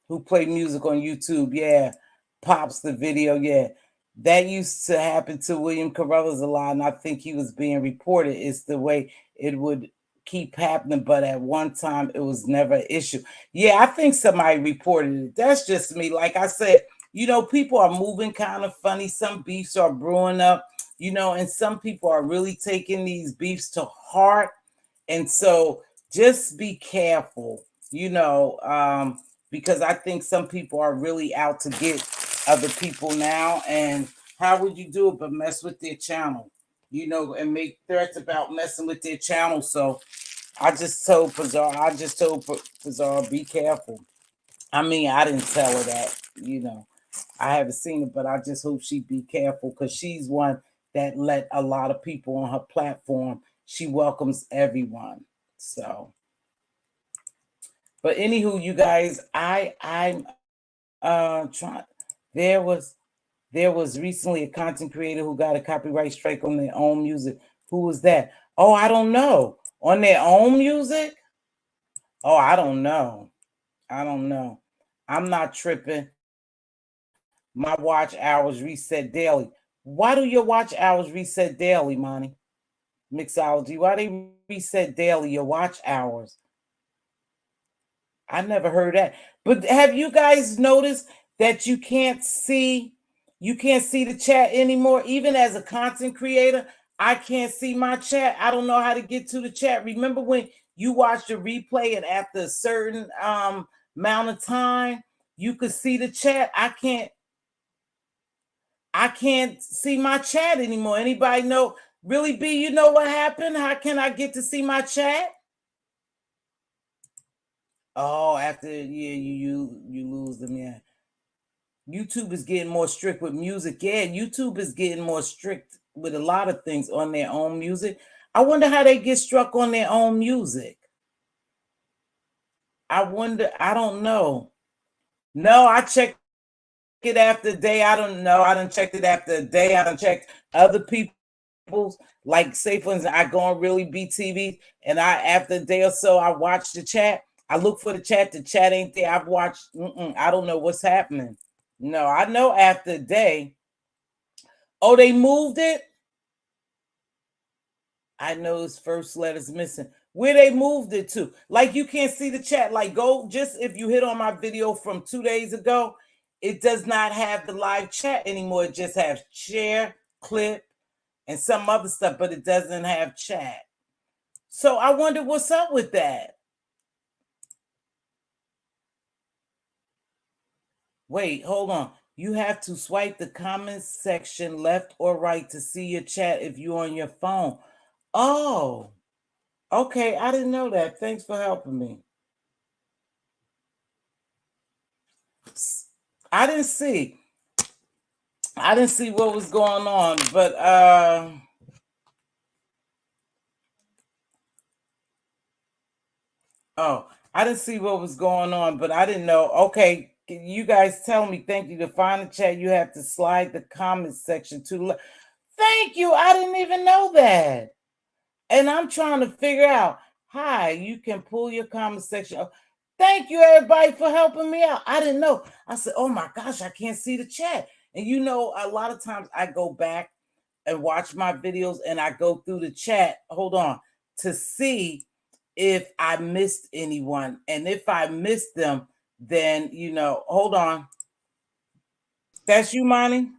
Who play music on YouTube? Yeah. Pops the video. Yeah. That used to happen to William Carruthers a lot, and I think he was being reported. It's the way it would keep happening, but at one time it was never an issue. Yeah, I think somebody reported it. That's just me. Like I said, people are moving kind of funny. Some beefs are brewing up, and some people are really taking these beefs to heart. And so just be careful, because I think some people are really out to get other people now. And how would you do it but mess with their channel, and make threats about messing with their channel? So I just told Pazar, be careful. I mean, I didn't tell her that. I haven't seen it, but I just hope she be careful because she's one that let a lot of people on her platform. She welcomes everyone. So, but anywho, you guys, I'm trying. There was there was recently a content creator who got a copyright strike on their own music. Who was that? Oh, I don't know. On their own music? Oh, I don't know. I don't know. I'm not tripping. My watch hours reset daily. Why do your watch hours reset daily, Monty? Mixology. Why they reset daily, your watch hours? I never heard that. But have you guys noticed that you can't see the chat anymore? Even as a content creator, I can't see my chat. I don't know how to get to the chat. Remember when you watched the replay and after a certain amount of time, you could see the chat? I can't see my chat anymore. Anybody know? Really, B, you know what happened? How can I get to see my chat? Oh, after you lose them, yeah. YouTube is getting more strict with music. Yeah, YouTube is getting more strict with a lot of things on their own music. I wonder how they get struck on their own music. I don't know. No, I checked it after a day. I don't know. I done checked it after a day. I done checked other people's. Like, say for instance, I go on really BTV and after a day or so I watch the chat. I look for the chat ain't there. I've watched. I don't know what's happening. No, I know after a day. Oh, they moved it. I know his first letter's missing. Where they moved it to? Like, you can't see the chat. Like, go just if you hit on my video from 2 days ago, it does not have the live chat anymore. It just has share, clip, and some other stuff, but it doesn't have chat. So I wonder what's up with that. Wait, hold on. You have to swipe the comments section left or right to see your chat if you're on your phone. Oh, okay. I didn't know that. Thanks for helping me. I didn't see. I didn't see what was going on, but oh, I didn't see what was going on, but I didn't know. Okay, you guys tell me. Thank you. To find the chat, you have to slide the comments section to the left. Thank you. I didn't even know that. And I'm trying to figure out, hi, you can pull your comment section up. Thank you, everybody, for helping me out. I didn't know. I said, oh my gosh, I can't see the chat. And a lot of times I go back and watch my videos and I go through the chat, hold on, to see if I missed anyone. And if I missed them, then, hold on. That's you, Monty?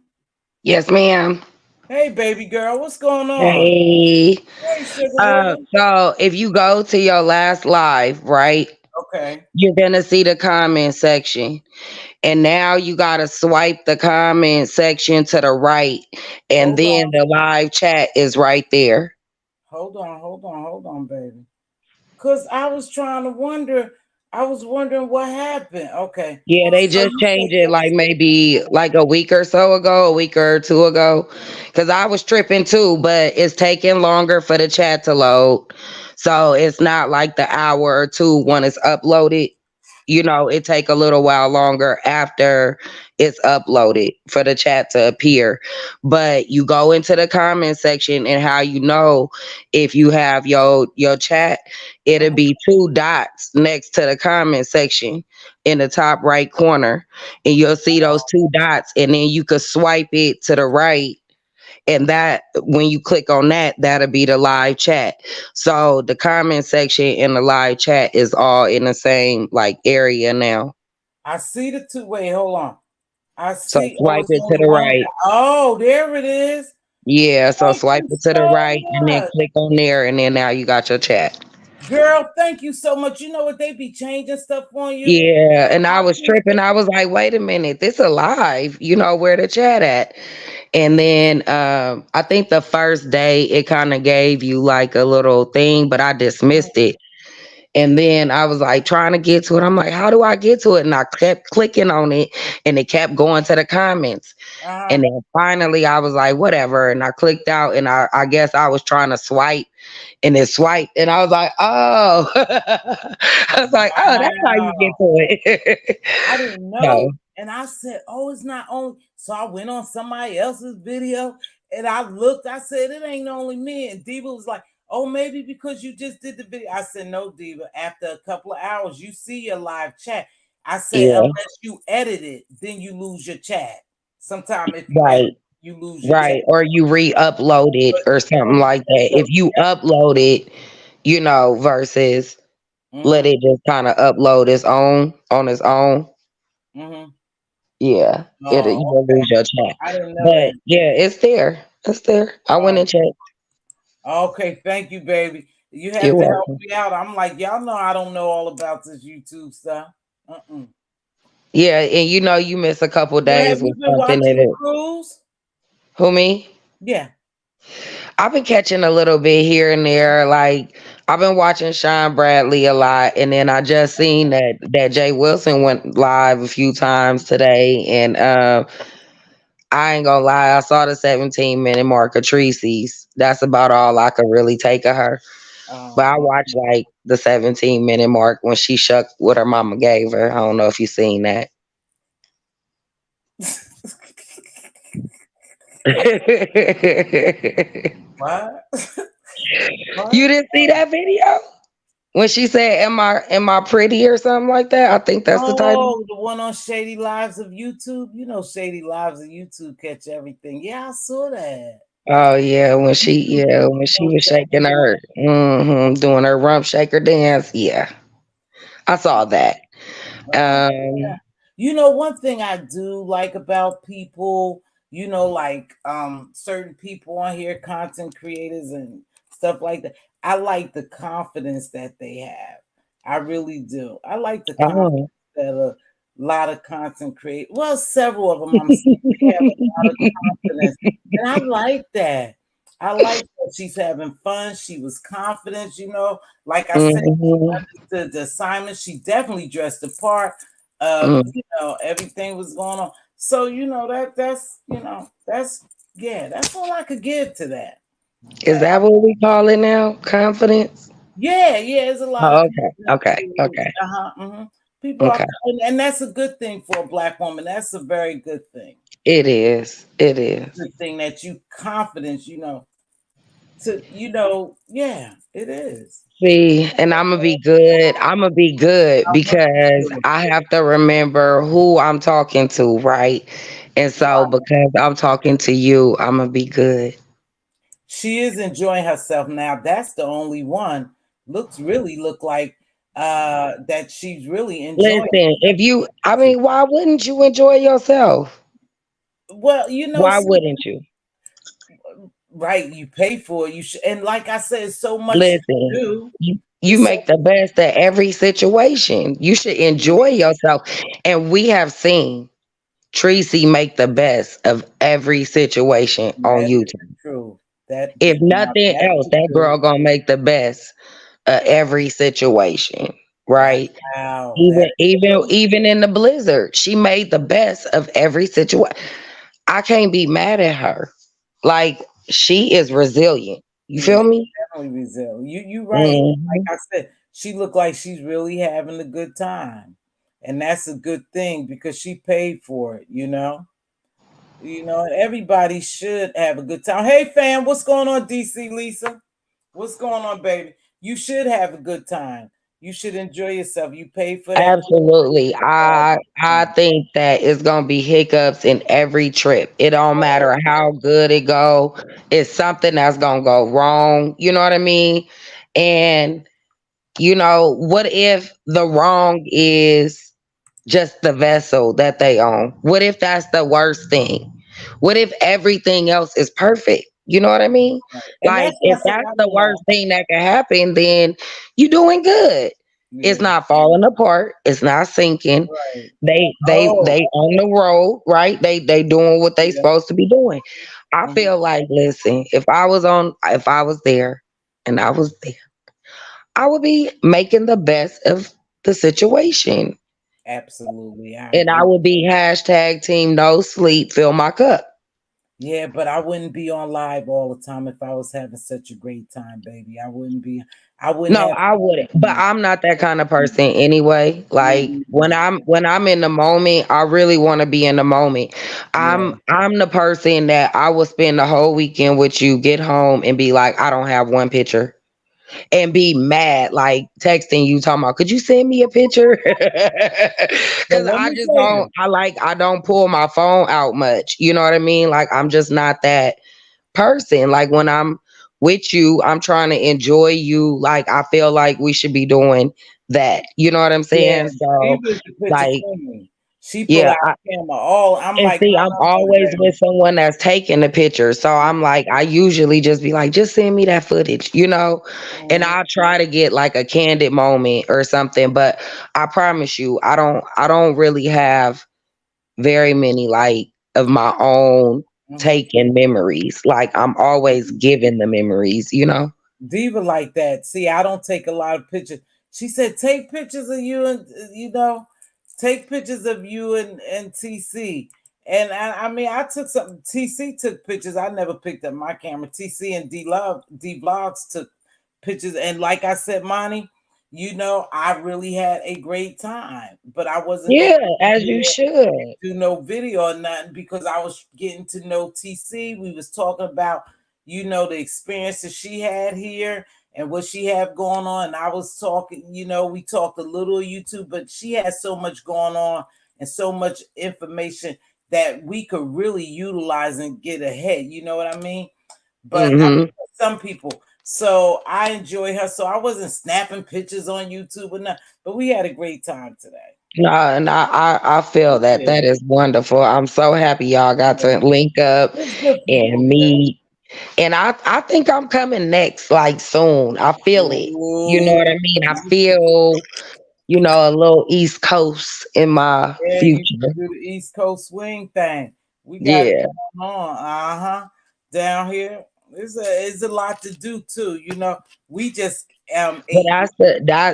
Yes, ma'am. Hey, baby girl, what's going on? Hey. Hey, Sugarwood. So if you go to your last live, right, Okay, you're gonna see the comment section. And now you gotta swipe the comment section to the right, and hold then on. the live chat is right there. Hold on, baby. Because I was trying to wonder. I was wondering what happened. Okay. Yeah, they So just you said changed it like they maybe like a week or so ago, a week or two ago. Cause I was tripping too, but it's taking longer for the chat to load. So it's not like the hour or two when it's uploaded. It take a little while longer after it's uploaded for the chat to appear. But you go into the comment section, and how you know if you have your chat, it'll be two dots next to the comment section in the top right corner, and you'll see those two dots, and then you could swipe it to the right, and that when you click on that, that'll be the live chat. So the comment section and the live chat is all in the same like area now. I see the two. Wait, hold on. I So see. Oh, swipe it's it to only the one right. guy. Oh, there it is. Yeah, so Thank swipe you it to the so right and then much. click on there, and then now you got your chat. Girl, thank you so much. You know what? They be changing stuff on you. Yeah, and I I was tripping. appreciate I was like, wait a minute, this alive. Where the chat at? And then I think the first day it kind of gave you like a little thing, but I it. dismissed it. And then I was like trying to get to it. I'm like, how do I get to it? And I kept clicking on it, and it kept going to the comments. Uh-huh. And then finally I was like, whatever. And I clicked out, and I guess I was trying to swipe, and it swiped. And I was like, oh, I was like, oh, that's how you get Wow. to it. I didn't So, know. And I said, oh, it's not only. So I went on somebody else's video and I looked. I said, it ain't only me. And Diva was like, oh, maybe because you just did the video. I said, no, Diva. After a couple of hours, you see your live chat. I said, yeah, unless you edit it, then you lose your chat. Sometimes if you edit, right. you lose your chat. Right. Or you re-upload it or something like that. If you Yep. upload it, versus let Mm-hmm. it just kind of upload its own on its own. Mm-hmm. Yeah. You Oh, will okay. lose your chat. I didn't know But that. yeah, it's there. It's there. I went Oh, and checked. okay, thank you, baby. You have You're to help welcome. me out. I'm like, y'all know I don't know all about this YouTube stuff. Uh-uh. Yeah, and you miss a couple Well, have days you with been something watching in the it. cruise? Who, me? Yeah. I've been catching a little bit here and there. Like I've been watching Sean Bradley a lot, and then I just seen that Jay Wilson went live a few times today, and I ain't gonna lie, I saw the 17-minute mark of Tracy's. That's about all I could really take of her. But I Oh. watched like the 17-minute mark when she shucked what her mama gave her. I don't know if you seen that. What? You What? didn't see that video? When she said, am I pretty or something like that? I think that's the title. Oh, the one on Shady Lives of YouTube. You know, Shady Lives of YouTube catch everything. Yeah, I saw that. Oh yeah, when she YouTube yeah, really when she knows was shaking everything. her doing her rump shaker dance. Yeah. I saw that. Oh, yeah. Um You know, one thing I do like about people, like certain people on here, content creators and stuff like that. I like the confidence that they have. I really do. I like the confidence oh. that a lot of content create. Well, several of them I'm saying they have a lot of confidence. And I like that. I like that she's having fun. She was confident, like I said, Mhm. the assignment. She definitely dressed the part. Mm. Everything was going on. So that's yeah, that's all I could give to that. Is that what we call it now? Confidence? Yeah, there's a lot of Oh, okay. people Okay. Okay. people are, Okay. and that's a good thing for a black woman. That's a very good thing. It is. It is. Good thing that you confidence, yeah, it is. See, and I'm gonna be good. I'm gonna be good because I have to remember who I'm talking to, right? And so because I'm talking to you, I'm gonna be good. She is enjoying herself now. That's the only one. Look like that she's really enjoying Listen, if you, I it. mean, why wouldn't you enjoy yourself? Well, Why wouldn't you? right, you pay for it. You should, and like I said, it's so much to Listen, do. you It's so make the best of every situation. You should enjoy yourself. And we have seen Tracy make the best of every situation on that is YouTube. true. If Now nothing that else, is that true. girl gonna make the best of every situation. right? Wow, Even even in the blizzard, she made the best of every situation. I can't be mad at her. Like, she is resilient. You yeah, feel me? definitely resilient. You right. Like Hmm. I said, she looked like she's really having a good time, and that's a good thing because she paid for it. And everybody should have a good time. Hey, fam, what's going on, DC Lisa? What's going on, baby? You should have a good time. You should enjoy yourself. You paid for that. Absolutely. I Time. think that it's gonna be hiccups in every trip. It don't matter how good it go. It's something that's gonna go wrong. You know what I mean? And what if the wrong is just the vessel that they own? What if that's the worst thing? What if everything else is perfect? You know what I mean? Right. And Like, that's why if I said that's I the don't know. worst thing that can happen, then you doing good. It's Yeah. not falling apart. It's not sinking. Right. Oh, They on the road, right? They doing what they yeah. supposed to be doing. I Mhm. feel like, listen, if I was there and I was there, I would be making the best of the situation. Absolutely. I And I agree. would be hashtag team no sleep, fill my cup. Yeah, but I wouldn't be on live all the time if I was having such a great time, baby. I wouldn't No, have I wouldn't. But I'm not that kind of person anyway. Like, when Mhm. I'm in the moment, I really want to be in the moment. Yeah. I'm the person that I will spend the whole weekend with you, get home and be like, I don't have one picture. And be mad, like texting you, talking about, could you send me a picture? But Because let I me just tell you, I don't pull my phone out much. You know what I mean? Like, I'm just not that person. Like, when I'm with you, I'm trying to enjoy you. Like, I feel like we should be doing that. You know what I'm yeah, saying? So, Diva is the picture like, queen. She pull yeah. out camera all. I'm And like, see, no, I'm no, no, always baby. with someone that's taking the picture. So I'm like, I usually just be like, just send me that footage. And Mhm. I'll try to get like a candid moment or something. But I promise you, I don't really have very many like of my own Mhm. taken memories. Like, I'm always Mhm. giving the memories. Diva like that. See, I don't take a lot of pictures. She said, take pictures of you and take pictures of you and TC. And I mean, I took some. TC took pictures. I never picked up my camera. TC and D Vlogs took pictures. And like I said, Monty, I really had a great time. But I wasn't going Yeah, to as do you it should. do no video or nothing because I was getting to know TC. We was talking about, the experiences she had here and what she had going on. And I was talking, we talked a little YouTube, but she has so much going on and so much information that we could really utilize and get ahead. You know what I mean? But Hmm. some people. So I enjoy her. So I wasn't snapping pictures on YouTube or nothing, but we had a great time today. No, and I feel We that did. that is wonderful. I'm so happy y'all got Yeah. to link up It's good people, and man. meet. And I think I'm coming next, like, soon. I feel it. You know Ooh, what I mean? I feel, a little East Coast in my yeah, you future. do the East Coast swing thing. We got it Yeah. going on. Down here, it's a lot to do too. We just But ate.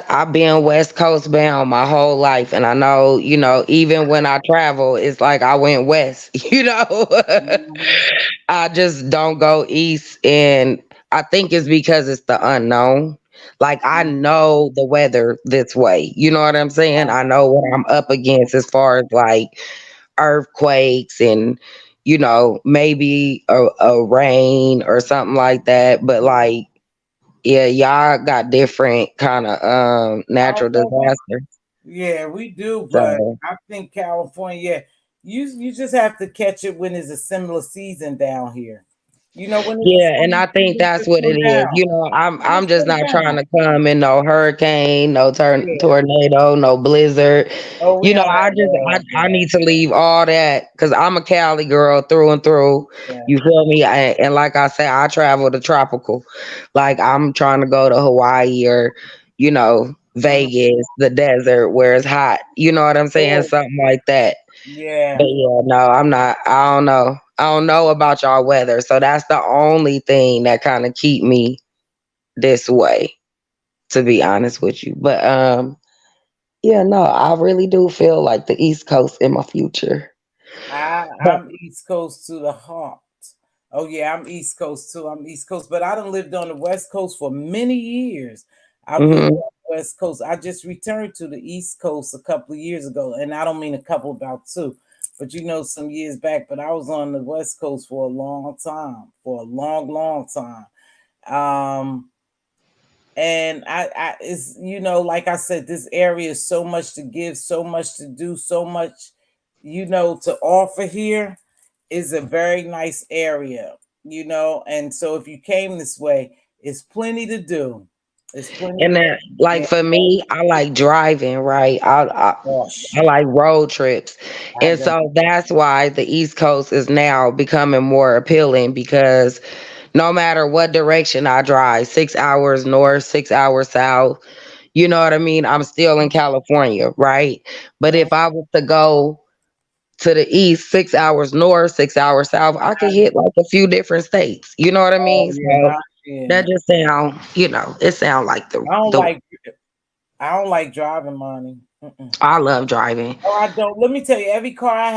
I've been West Coast bound my whole life. And I know, even when I travel, it's like I went west, Mhm, I just don't go east, and I think it's because it's the unknown. Like, I mhm. know the weather this way. You know what I'm saying? I know what I'm up against as far as like earthquakes and maybe a rain or something like that. But, like, yeah, y'all got different kind of Oh, natural well, disasters. yeah, we do, but So, I think California, yeah, you just have to catch it when it's a similar season down here. When it's a yeah, and similar I think season, that's just what come it is. down. I'm Just just come not trying down. to come in no hurricane, no Yeah. tornado, no blizzard. Oh, we don't I have just all I that. need to leave all that because I'm a Cali girl through and through. Yeah. You feel me? And like I say, I travel the tropical. Like, I'm trying to go to Hawaii or Mhm. Vegas, the desert where it's hot. You know what I'm saying? Oh, Something like that. But yeah. yeah, no, I'm not. I don't know. I don't know about y'all weather, so that's the only thing that kind of keep me this way, to be honest with you. But Yeah, no, I really do feel like the East Coast in my future. But I'm East Coast to the heart. Oh yeah, I'm East Coast too. I'm East Coast, but I done lived on the West Coast for many years. I've lived mhm. on the West Coast. I just returned to the East Coast a couple of years ago, and I don't mean a couple, about two, but some years back. But I was on the West Coast for a long time, for a long, long time. Um, and it's like I said, this area is so much to give, so much to do, so much to offer here. Is a very nice area, and so if you came this way, it's plenty to do. It's plenty And to then, yeah. like for me, I like driving, right? I Gosh, like road trips. I And don't. so that's why the East Coast is now becoming more appealing because no matter what direction I drive, 6 hours north, 6 hours south, you know what I mean? I'm still in California, right? But Mhm. if I was to go to the east, 6 hours north, 6 hours south, I could hit like a few different states. You know what I Oh mean? yeah, So yeah. that just sound, it sound like I don't the like I don't like driving, money. Mm-mm. I love driving. Oh, I don't. Let me tell you, every car I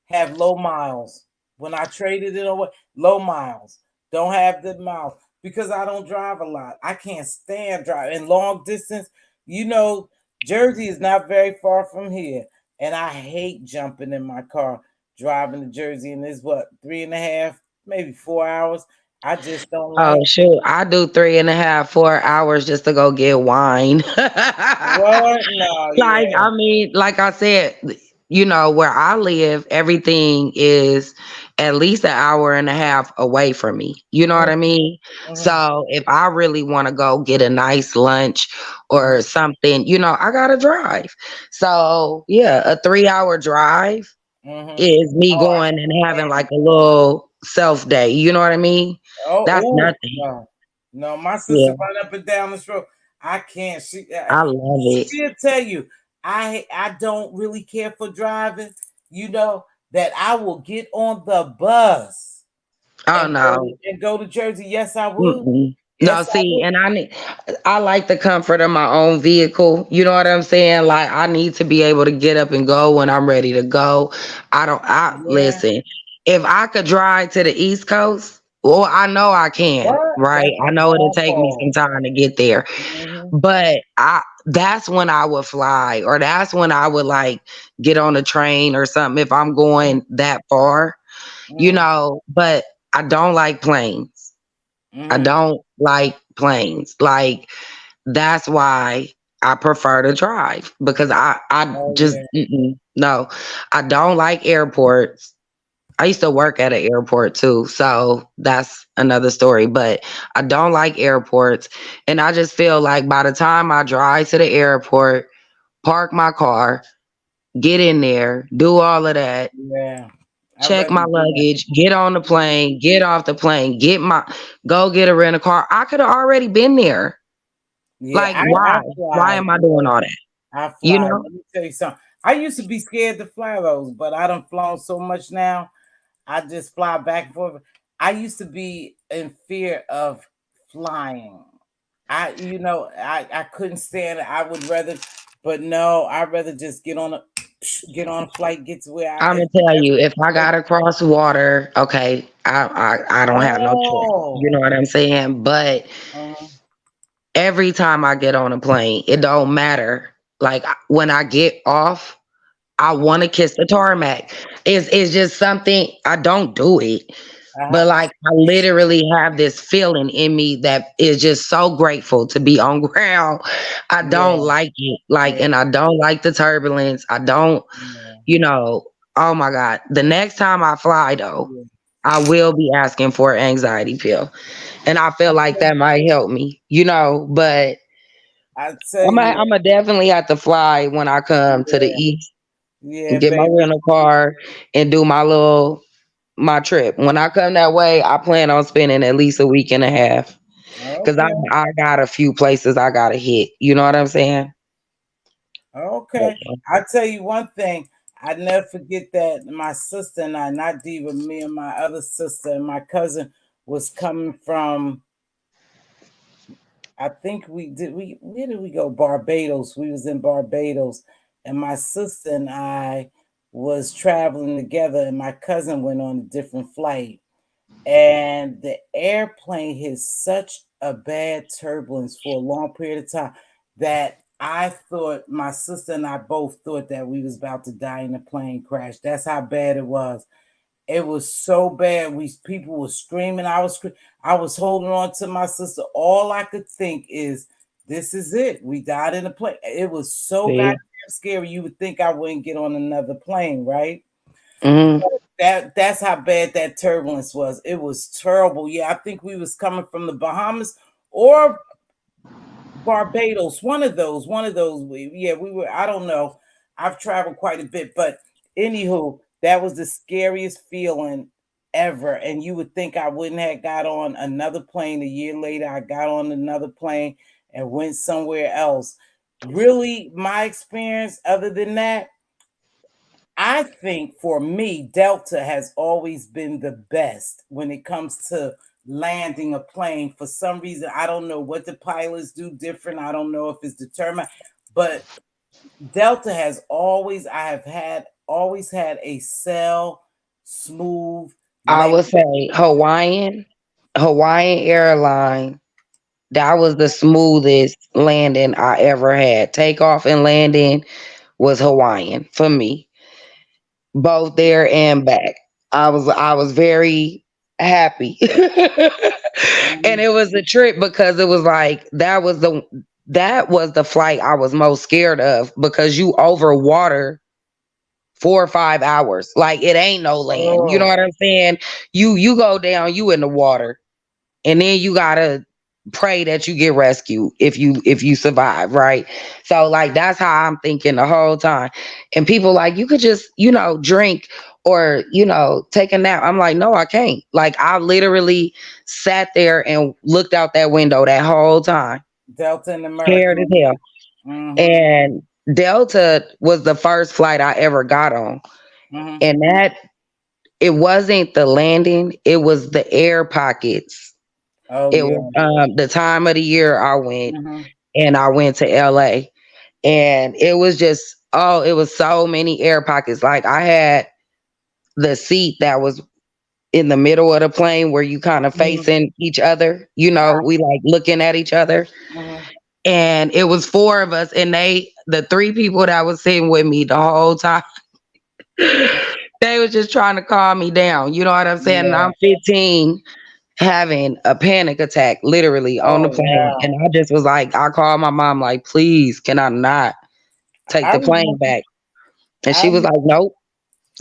have low miles. When I traded it away, low miles. Don't have the miles because I don't drive a lot. I can't stand driving long distance. You know, Jersey is not very far from here, and I hate jumping in my car driving to Jersey. And it's what, 3.5, maybe 4 hours. I just don't Oh like shoot, I do 3.5, 4 hours just to go get wine. what? No, Like, yeah, I mean, like I said, where I live, everything is at least an hour and a half away from me. You know what I mean? mm-hmm, So if I really want to go get a nice lunch mm-hmm, or something, I gotta drive. So yeah, a 3 hour drive mm-hmm. is me Oh, I going and having can't. like a little self day. You know what I mean? That's Oh, ooh, nothing. no, no. My sister Yeah, run up and down this road. I can't. I love it. She'll tell you. I don't really care for driving. You know that I will get on the bus Oh and go no. to, and go to Jersey. Yes, I would. Mm-mm. No, Yes, I see, would. and I like the comfort of my own vehicle. You know what I'm saying? Like I need to be able to get up and go when I'm ready to go. I Yeah. listen. If I could drive to the East Coast, well, I know I can, What? right? That's I a know it'll phone take me call. some time to get there. Mm-hmm. But that's when I would fly, or that's when I would like get on a train or something if I'm going that far, Mm-hmm. but I don't like planes. I Mm-hmm. don't like planes. Like that's why I prefer to drive because I Oh just yeah. no, I don't like airports. I used to work at an airport too, so that's another story. But I don't like airports, and I just feel like by the time I drive to the airport, park my car, get in there, do all of that, Yeah. I'd check rather my do that. luggage, get on the Mhm. plane, get off the plane, go get a rent a car. I could have already been there. Yeah, Like, I why? Why fly. am I doing all that? I You fly. know? Let me tell you something. I used to be scared to fly those, but I done flown so much now. I just fly back and forth. I used to be in fear of flying. I couldn't stand it. I would rather, but no, I'd rather just get on a flight, get to where I. I'm gonna tell you, if I gotta cross water, okay, I don't have no choice. You Oh, know what I'm saying? But uh, every time I get on a plane, it don't matter. Like when I get off, I want to kiss the tarmac. It's just something I don't do it. uh-huh. But like I literally have this feeling in me that is just so grateful to be on ground. I don't Yeah, like it. Like, yeah, and I don't like the turbulence. I don't, yeah, you know, oh my God. The next time I fly though, yeah. I will be asking for an anxiety pill. And I feel like that might help me, but I tell you, I'm gonna definitely have to fly when I come to the yeah, east yeah, and get my baby. rental car and do my trip. When I come that way, I plan on spending at least a week and a half because Okay, I got a few places I gotta hit. You know what I'm saying? okay. I tell you one thing. I never forget that my sister and I, not Diva, me and my other sister and my cousin was coming from I think we did. We Where did we go? Barbados. We was in Barbados, and my sister and I was traveling together, and my cousin went on a different flight, and the airplane hit such a bad turbulence for a long period of time that I thought my sister and I both thought that we was about to die in a plane crash. That's how bad it was. It was so bad. We People were screaming. I was holding on to my sister. All I could think is, this is it. We died in a plane. It was so goddamn See? scary. You would think I wouldn't get on another plane, right? Hmm. That's how bad that turbulence was. It was terrible. Yeah, I think we was coming from the Bahamas or Barbados, one of those. Yeah, we were. I don't know. I've traveled quite a bit, but anywho, that was the scariest feeling ever. And you would think I wouldn't have got on another plane a year later. I got on another plane and went somewhere else. Really, my experience, other than that, I think for me, Delta has always been the best when it comes to landing a plane. For some reason, I don't know what the pilots do different. I don't know if it's determined, but Delta has always, I have had, always had a smooth I land. would say Hawaiian airline. That was the smoothest landing I ever had. Takeoff and landing was Hawaiian for me, both there and back. I was very happy. And Mhm. it was a trip because it was like that was the flight I was most scared of because you over water 4 or 5 hours. Like it ain't no land. You know Oh, what I'm saying? You go down, you in the water, and then you gotta pray that you get rescued if you survive, right? So like that's how I'm thinking the whole time. And people like you could just drink or take a nap. I'm like, no, I can't. Like I literally sat there and looked out that window that whole time, Delta and scared as American. hell. Mm-hmm. And Delta was the first flight I ever got on, Mm-hmm. and that it wasn't the landing, it was the air pockets. Oh It was yeah. the time of the year I went, Mm-hmm. and I went to LA. And it was just, oh, it was so many air pockets. Like I had the seat that was in the middle of the plane where you kind of Mm-hmm. facing each other, we like looking at each other. Mm-hmm. And it was four of us, and the three people that was sitting with me the whole time, they was just trying to calm me down. You know what I'm saying? And Yeah. I'm 15 having a panic attack literally on the Oh plane. And wow. I just was like, I called my mom, like, please, can I not take I the plane remember. back? And I she was like, nope.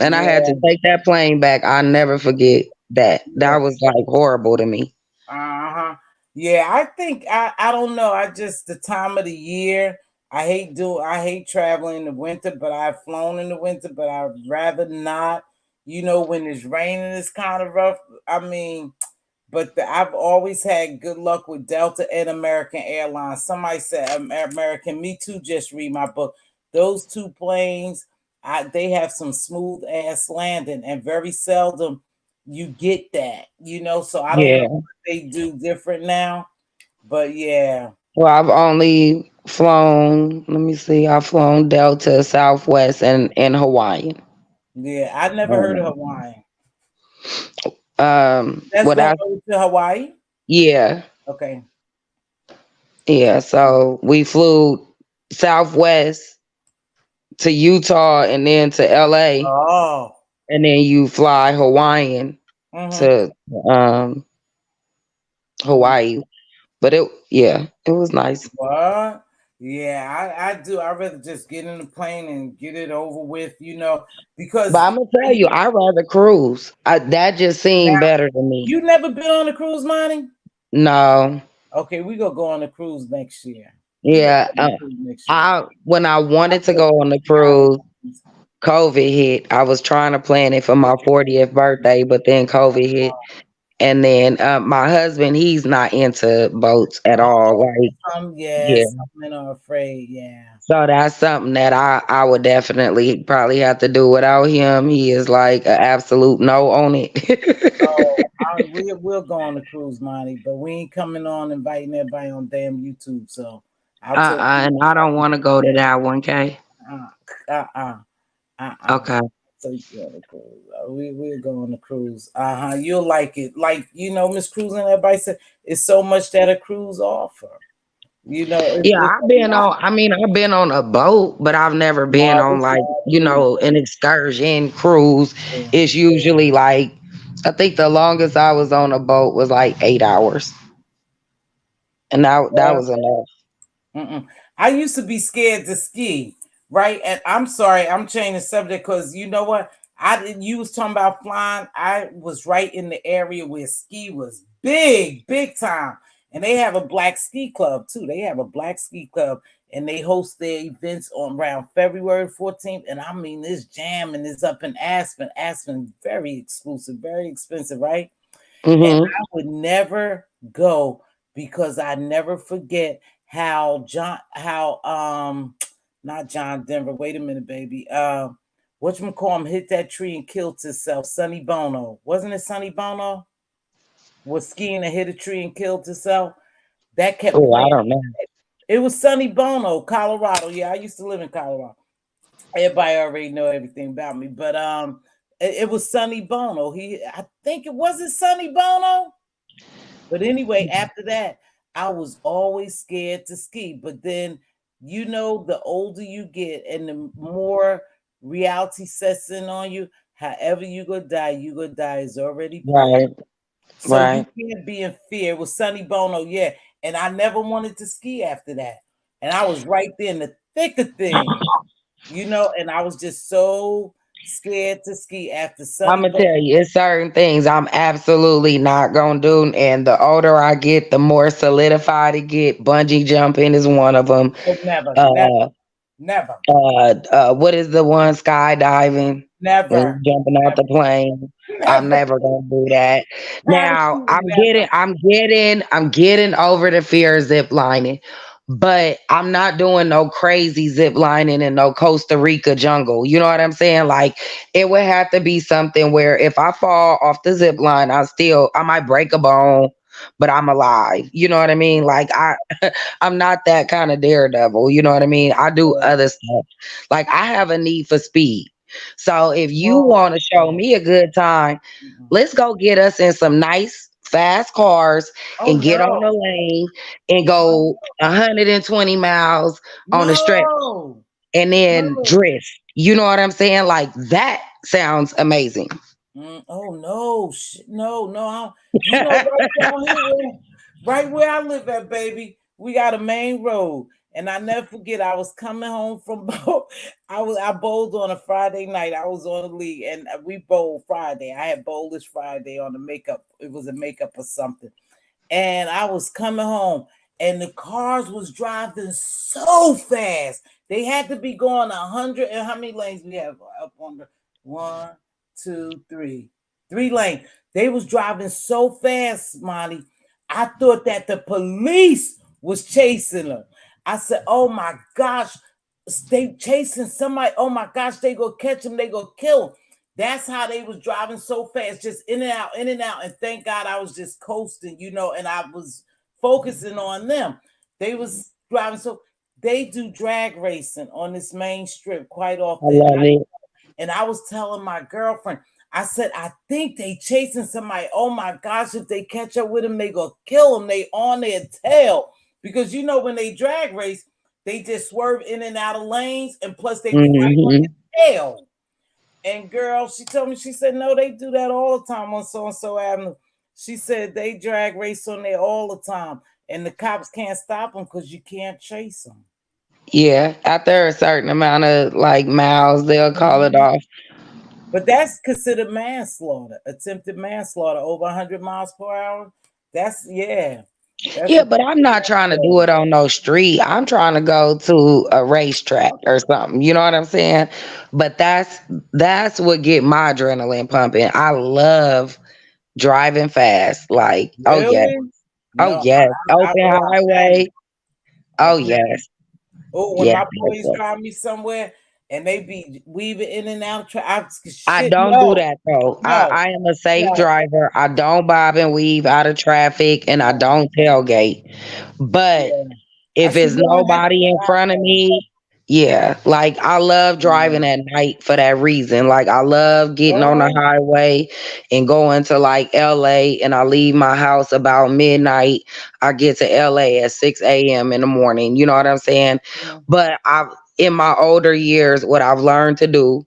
And I had to Yeah. take that plane back. I never forget that. That Yeah. was like horrible to me. Uh-huh. Yeah, I think I don't know. I just the time of the year. I hate traveling in the winter, but I've flown in the winter, but I'd rather not. When it's raining, it's kind of rough. I mean, but I've always had good luck with Delta and American Airlines. Somebody said American. Me too. Just read my book. Those two planes, they have some smooth ass landing, and very seldom you get that. So I don't know Yeah. what they do different now, but yeah, Well, I've only flown, let me see, I've flown Delta, Southwest, and Hawaiian. yeah. I never heard of Um, Hawaii. That's what gonna I, go to Hawaii. yeah, Okay. yeah. So we flew Southwest to Utah and then to LA, Oh. and then you fly Hawaiian Mm-hmm. to um Hawaii. But yeah, it was nice. What? Yeah, I do. I rather just get in the plane and get it over with, But because I'm gonna tell you, I rather cruise. That just now seemed better to me. you never been on a cruise, Monty? No, Okay, we gonna go on a cruise next year. We gonna yeah. go on a cruise next year. I When I I wanted to love go on the the cruise, COVID hit. I was trying to plan it for my 40th birthday, but then COVID hit. And then my husband, he's not into boats at all. Oh, Like, yeah. yes, some men are afraid. Yeah. So that's something that I would definitely probably have to do without him. He is like an absolute no on it. Oh, we'll go on the cruise, Monty, but we ain't coming on inviting everybody on damn YouTube. So I'll talk to And I don't want to go to that one, okay? you. Uh uh uh. Okay. Take you on the cruise. We'll go on the cruise. You'll like it. Like Miss Cruise and everybody said, it's so much that a cruise offer. Yeah, It's I've a been lot. on. I mean, I've been on a boat, but I've never been Marble on like slide cruise. an excursion cruise. Yeah. It's usually like I think the longest I was on a boat was like 8 hours, and that Yeah. was enough. Mm-mm. I used to be scared to ski, right? And I'm sorry, I'm changing the subject because you know what? I didn't. You was talking about flying. I was right in the area where ski was big, big time, and they have a black ski club too. They have a black ski club, and they host their events on around February 14th. And I mean, this jam and it's up in Aspen. Aspen, very exclusive, very expensive, right? And Hmm. I would never go because I never forget how not John Denver. Wait a minute, baby. Whatchamacallum hit that tree and killed himself. Sonny Bono. Wasn't it Sonny Bono? Was skiing and hit a tree and killed himself. That kept Oh, I playing. don't know. It was Sonny Bono, Colorado. Yeah, I used to live in Colorado. Everybody already know everything about me. But it was Sonny Bono. I think it wasn't Sonny Bono. But anyway, after that, I was always scared to ski. But then, the older you get and the more reality sets in on you, however you gonna die is already planned. Right, So you right. can't be in fear with Sonny Bono, yeah. And I never wanted to ski after that. And I was right there in the thick of things, and I was just so scared to ski after I'm Sonny gonna Bono. tell you, it's certain things I'm absolutely not gonna do, and the older I get, the more solidified it get. Bungee jumping is one of them. Oh, never, never, Uh, never, what is the one skydiving and never, jumping out the plane? I'm never. never gonna do that. Now Absolutely never. I'm getting over the fear of zip lining, but I'm not doing no crazy zip lining in no Costa Rica jungle. You know what I'm saying? Like it would have to be something where if I fall off the zip line, I might break a bone, but I'm alive. You know what I mean? Like I'm not that kind of daredevil. You know what I mean? I do Yeah. other stuff. Like I have a need for speed. So if you Oh, want to show no. me a good time, Mm-mm. let's go get us in some nice fast cars Oh, and get on no. the lane and Oh, go 120 miles on the stretch no. and then No. drift. You know what I'm saying? Like that sounds amazing. Oh, no. No, no. Right down here, right where I live at, baby, we got a main road. And I never forget, I was coming home from bowl. I bowled on a Friday night. I was on the league, and we bowled Friday. I had bowl this Friday on the makeup. It was a makeup or something. And I was coming home, and the cars was driving so fast. They had to be going 100. And how many lanes we have up on the one, two, three lanes? They was driving so fast, Monty. I thought that the police was chasing them. I said, "Oh my gosh, they chasing somebody! Oh my gosh, they go catch them. They go kill them." That's how they was driving so fast, just in and out, in and out. And thank God I was just coasting, and I was focusing on them. They was driving they do drag racing on this main strip quite I often. love it. And I was telling my girlfriend, I said, I think they chasing somebody. Oh my gosh, if they catch up with them, they gonna kill them. They on their tail. Because when they drag race, they just swerve in and out of lanes, and plus they be right on Hmm. your tail. And girl, she told me, she said, no, they do that all the time on so and so avenue. She said they drag race on there all the time. And the cops can't stop them because you can't chase them. Yeah, after a certain amount of like miles, they'll call it Mhm. off. But that's considered manslaughter, attempted manslaughter over 100 miles per hour. That's, yeah, that's Yeah, but I'm attempted not trying to do manslaughter. it on no street. I'm trying to go to a racetrack or something. You know what I'm saying? But that's what get my adrenaline pumping. I love driving fast. Like, oh yes, Really? oh No, yes, I open go out fast. highway. I Oh play. yes, Oh, when yes, my yes, boys yes. drive me somewhere and they be weaving in and out. I Shit, don't do no, that though. no, I am a safe no. driver. I don't bob and weave out of traffic and I No. don't tailgate. But Yeah. I if see it's you don't have to nobody in stop front of though. me, yeah, like I love driving Mm. at night for that reason. Like I love getting on the What? highway and going to like LA and I leave my house about midnight. I get to LA at 6 a.m. in the morning. You know what I'm saying? Mhm. But I in my older years, what I've learned to do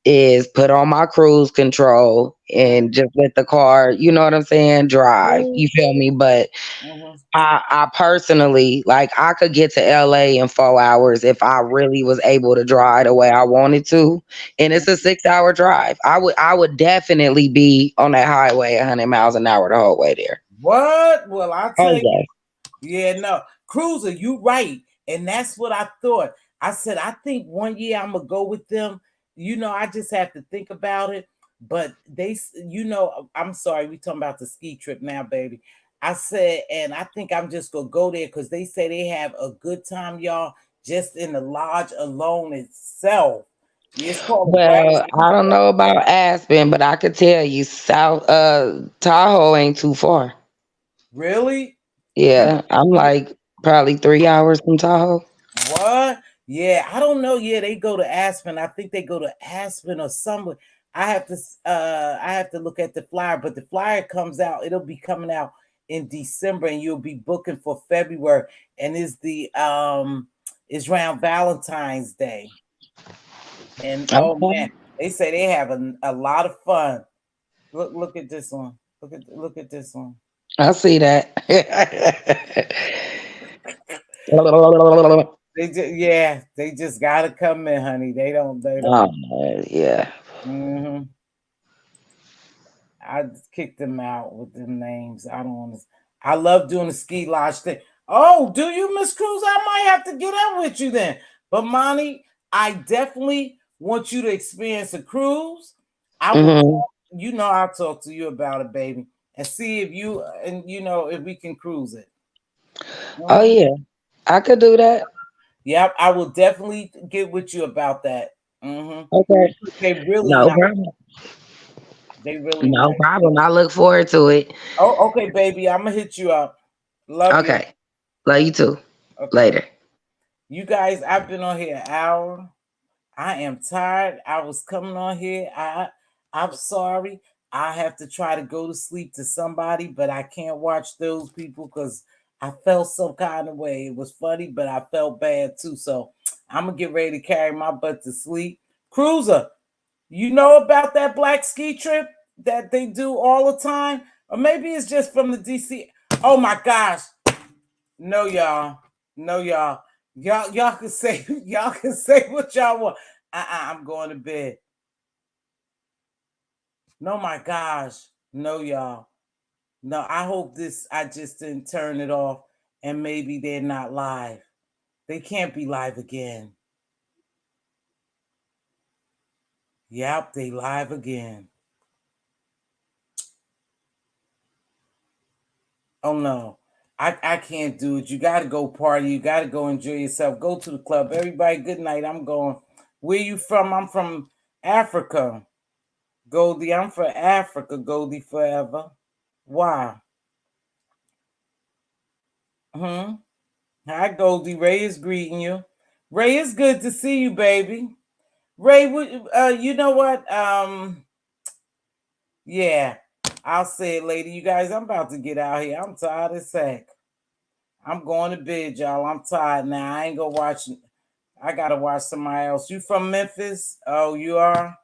is put on my cruise control Mhm. and just let the car, you know what I'm saying, drive. Mhm. You feel me? But Mhm. I personally like I could get to LA in 4 hours if I really was able to drive the way I wanted to. And it's a 6 hour drive. I would definitely be on that highway 100 miles an hour the whole way there. What? Well, I'll Oh tell you. yes. Yeah, no. Cruiser, you right. And that's what I thought. I said, I think one year I'm gonna go with them. I just have to think about it. But I'm sorry, we talking about the ski trip now, baby. I said, and I think I'm just gonna go there because they say they have a good time, y'all, just in the lodge alone itself. It's called the Black Well, Ski I don't Trip. know about Aspen, but I could tell you South Tahoe ain't too far. Really? You Yeah, I'm like probably 3 hours from Tahoe. What? Yeah, I don't know. Yeah, they go to Aspen. I think they go to Aspen or somewhere. I have to look at the flyer, but the flyer comes out, it'll be coming out in December and you'll be booking for February and it's around Valentine's Day. And oh man, Okay. they say they have a lot of fun. Look at this one. Look at this one. I see that. They just gotta come in, honey. They don't. Oh, yeah. Mhm. I kicked them out with them names. I don't want to. I love doing the ski lodge thing. Oh, do you, Miss Cruz? I might have to get up with you then. But Monty, I definitely want you to experience a cruise. I will Hmm. talk. I'll talk to you about it, baby, and see if if we can cruise it. Oh, Mhm. yeah. I could do that. Yep, I will definitely get with you about that. Okay. They really No nice. problem. They really No nice. problem. I look forward to it. Oh, okay, baby. I'm gonna hit you up. Love you. Okay. Love you too. Okay. Later. You guys, I've been on here an hour. I am tired. I was coming on here. I'm sorry. I have to try to go to sleep to somebody, but I can't watch those people because I felt some kind of way. It was funny, but I felt bad too. So I'm gonna get ready to carry my butt to sleep. Cruiser, you know about that black ski trip that they do all the time? Or maybe it's just from the DC. Oh my gosh. No, y'all. No, y'all. Y'all can say y'all can say what y'all want. I'm going to bed. No, my gosh. No, y'all. No, I hope I just didn't turn it off and maybe they're not live. They can't be live again. Yep, they live again. Oh no. I can't do it. You gotta go party. You gotta go enjoy yourself. Go to the club. Everybody, good night. I'm going. Where you from? I'm from Africa. Goldie, I'm from Africa, Goldie forever. Why? Hmm. Hi, Goldie. Ray is greeting you. Ray, it's good to see you, baby. Ray, you know what? Yeah, I'll say it later. You guys, I'm about to get out here. I'm tired as heck. I'm going to bed, y'all. I'm tired now. I ain't gonna watch. I gotta watch somebody else. You from Memphis? Oh, you are.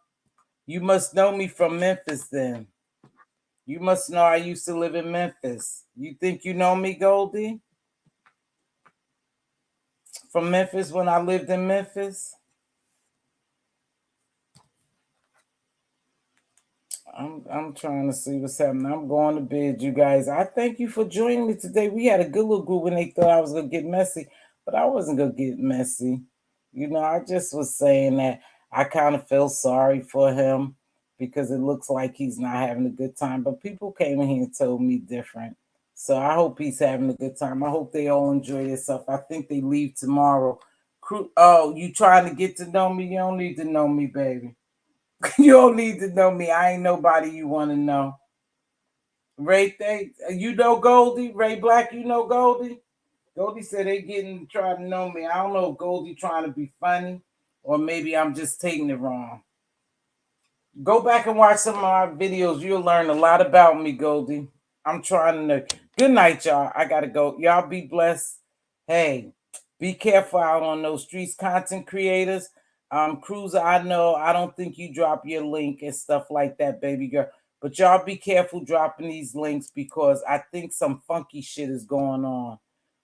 You must know me from Memphis then. You must know I used to live in Memphis. You think you know me, Goldie? From Memphis when I lived in Memphis? I'm trying to see what's happening. I'm going to bed, you guys. I thank you for joining me today. We had a good little group when they thought I was gonna get messy, but I wasn't gonna get messy. I just was saying that I kind of feel sorry for him because it looks like he's not having a good time. But people came in here and told me different. So I hope he's having a good time. I hope they all enjoy themselves. I think they leave tomorrow. Oh, you trying to get to know me? You don't need to know me, baby. You don't need to know me. I ain't nobody you want to know. Ray, you know Goldie? Ray Black, you know Goldie? Goldie said they getting trying to know me. I don't know if Goldie trying to be funny or maybe I'm just taking it wrong. Go back and watch some of my videos. You'll learn a lot about me, Goldie. I'm trying to. Good night, y'all. I gotta go. Y'all be blessed. Hey, be careful out on those streets, content creators. Cruiser, I know. I don't think you drop your link and stuff like that, baby girl. But y'all be careful dropping these links because I think some funky shit is going on.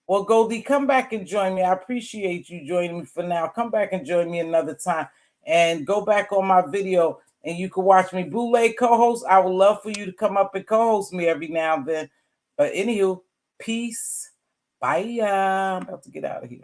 Well, Goldie, come back and join me. I appreciate you joining me for now. Come back and join me another time and go back on my video and you can watch me. Boule co-host, I would love for you to come up and co-host me every now and then. But anywho, peace. Bye. I'm about to get out of here.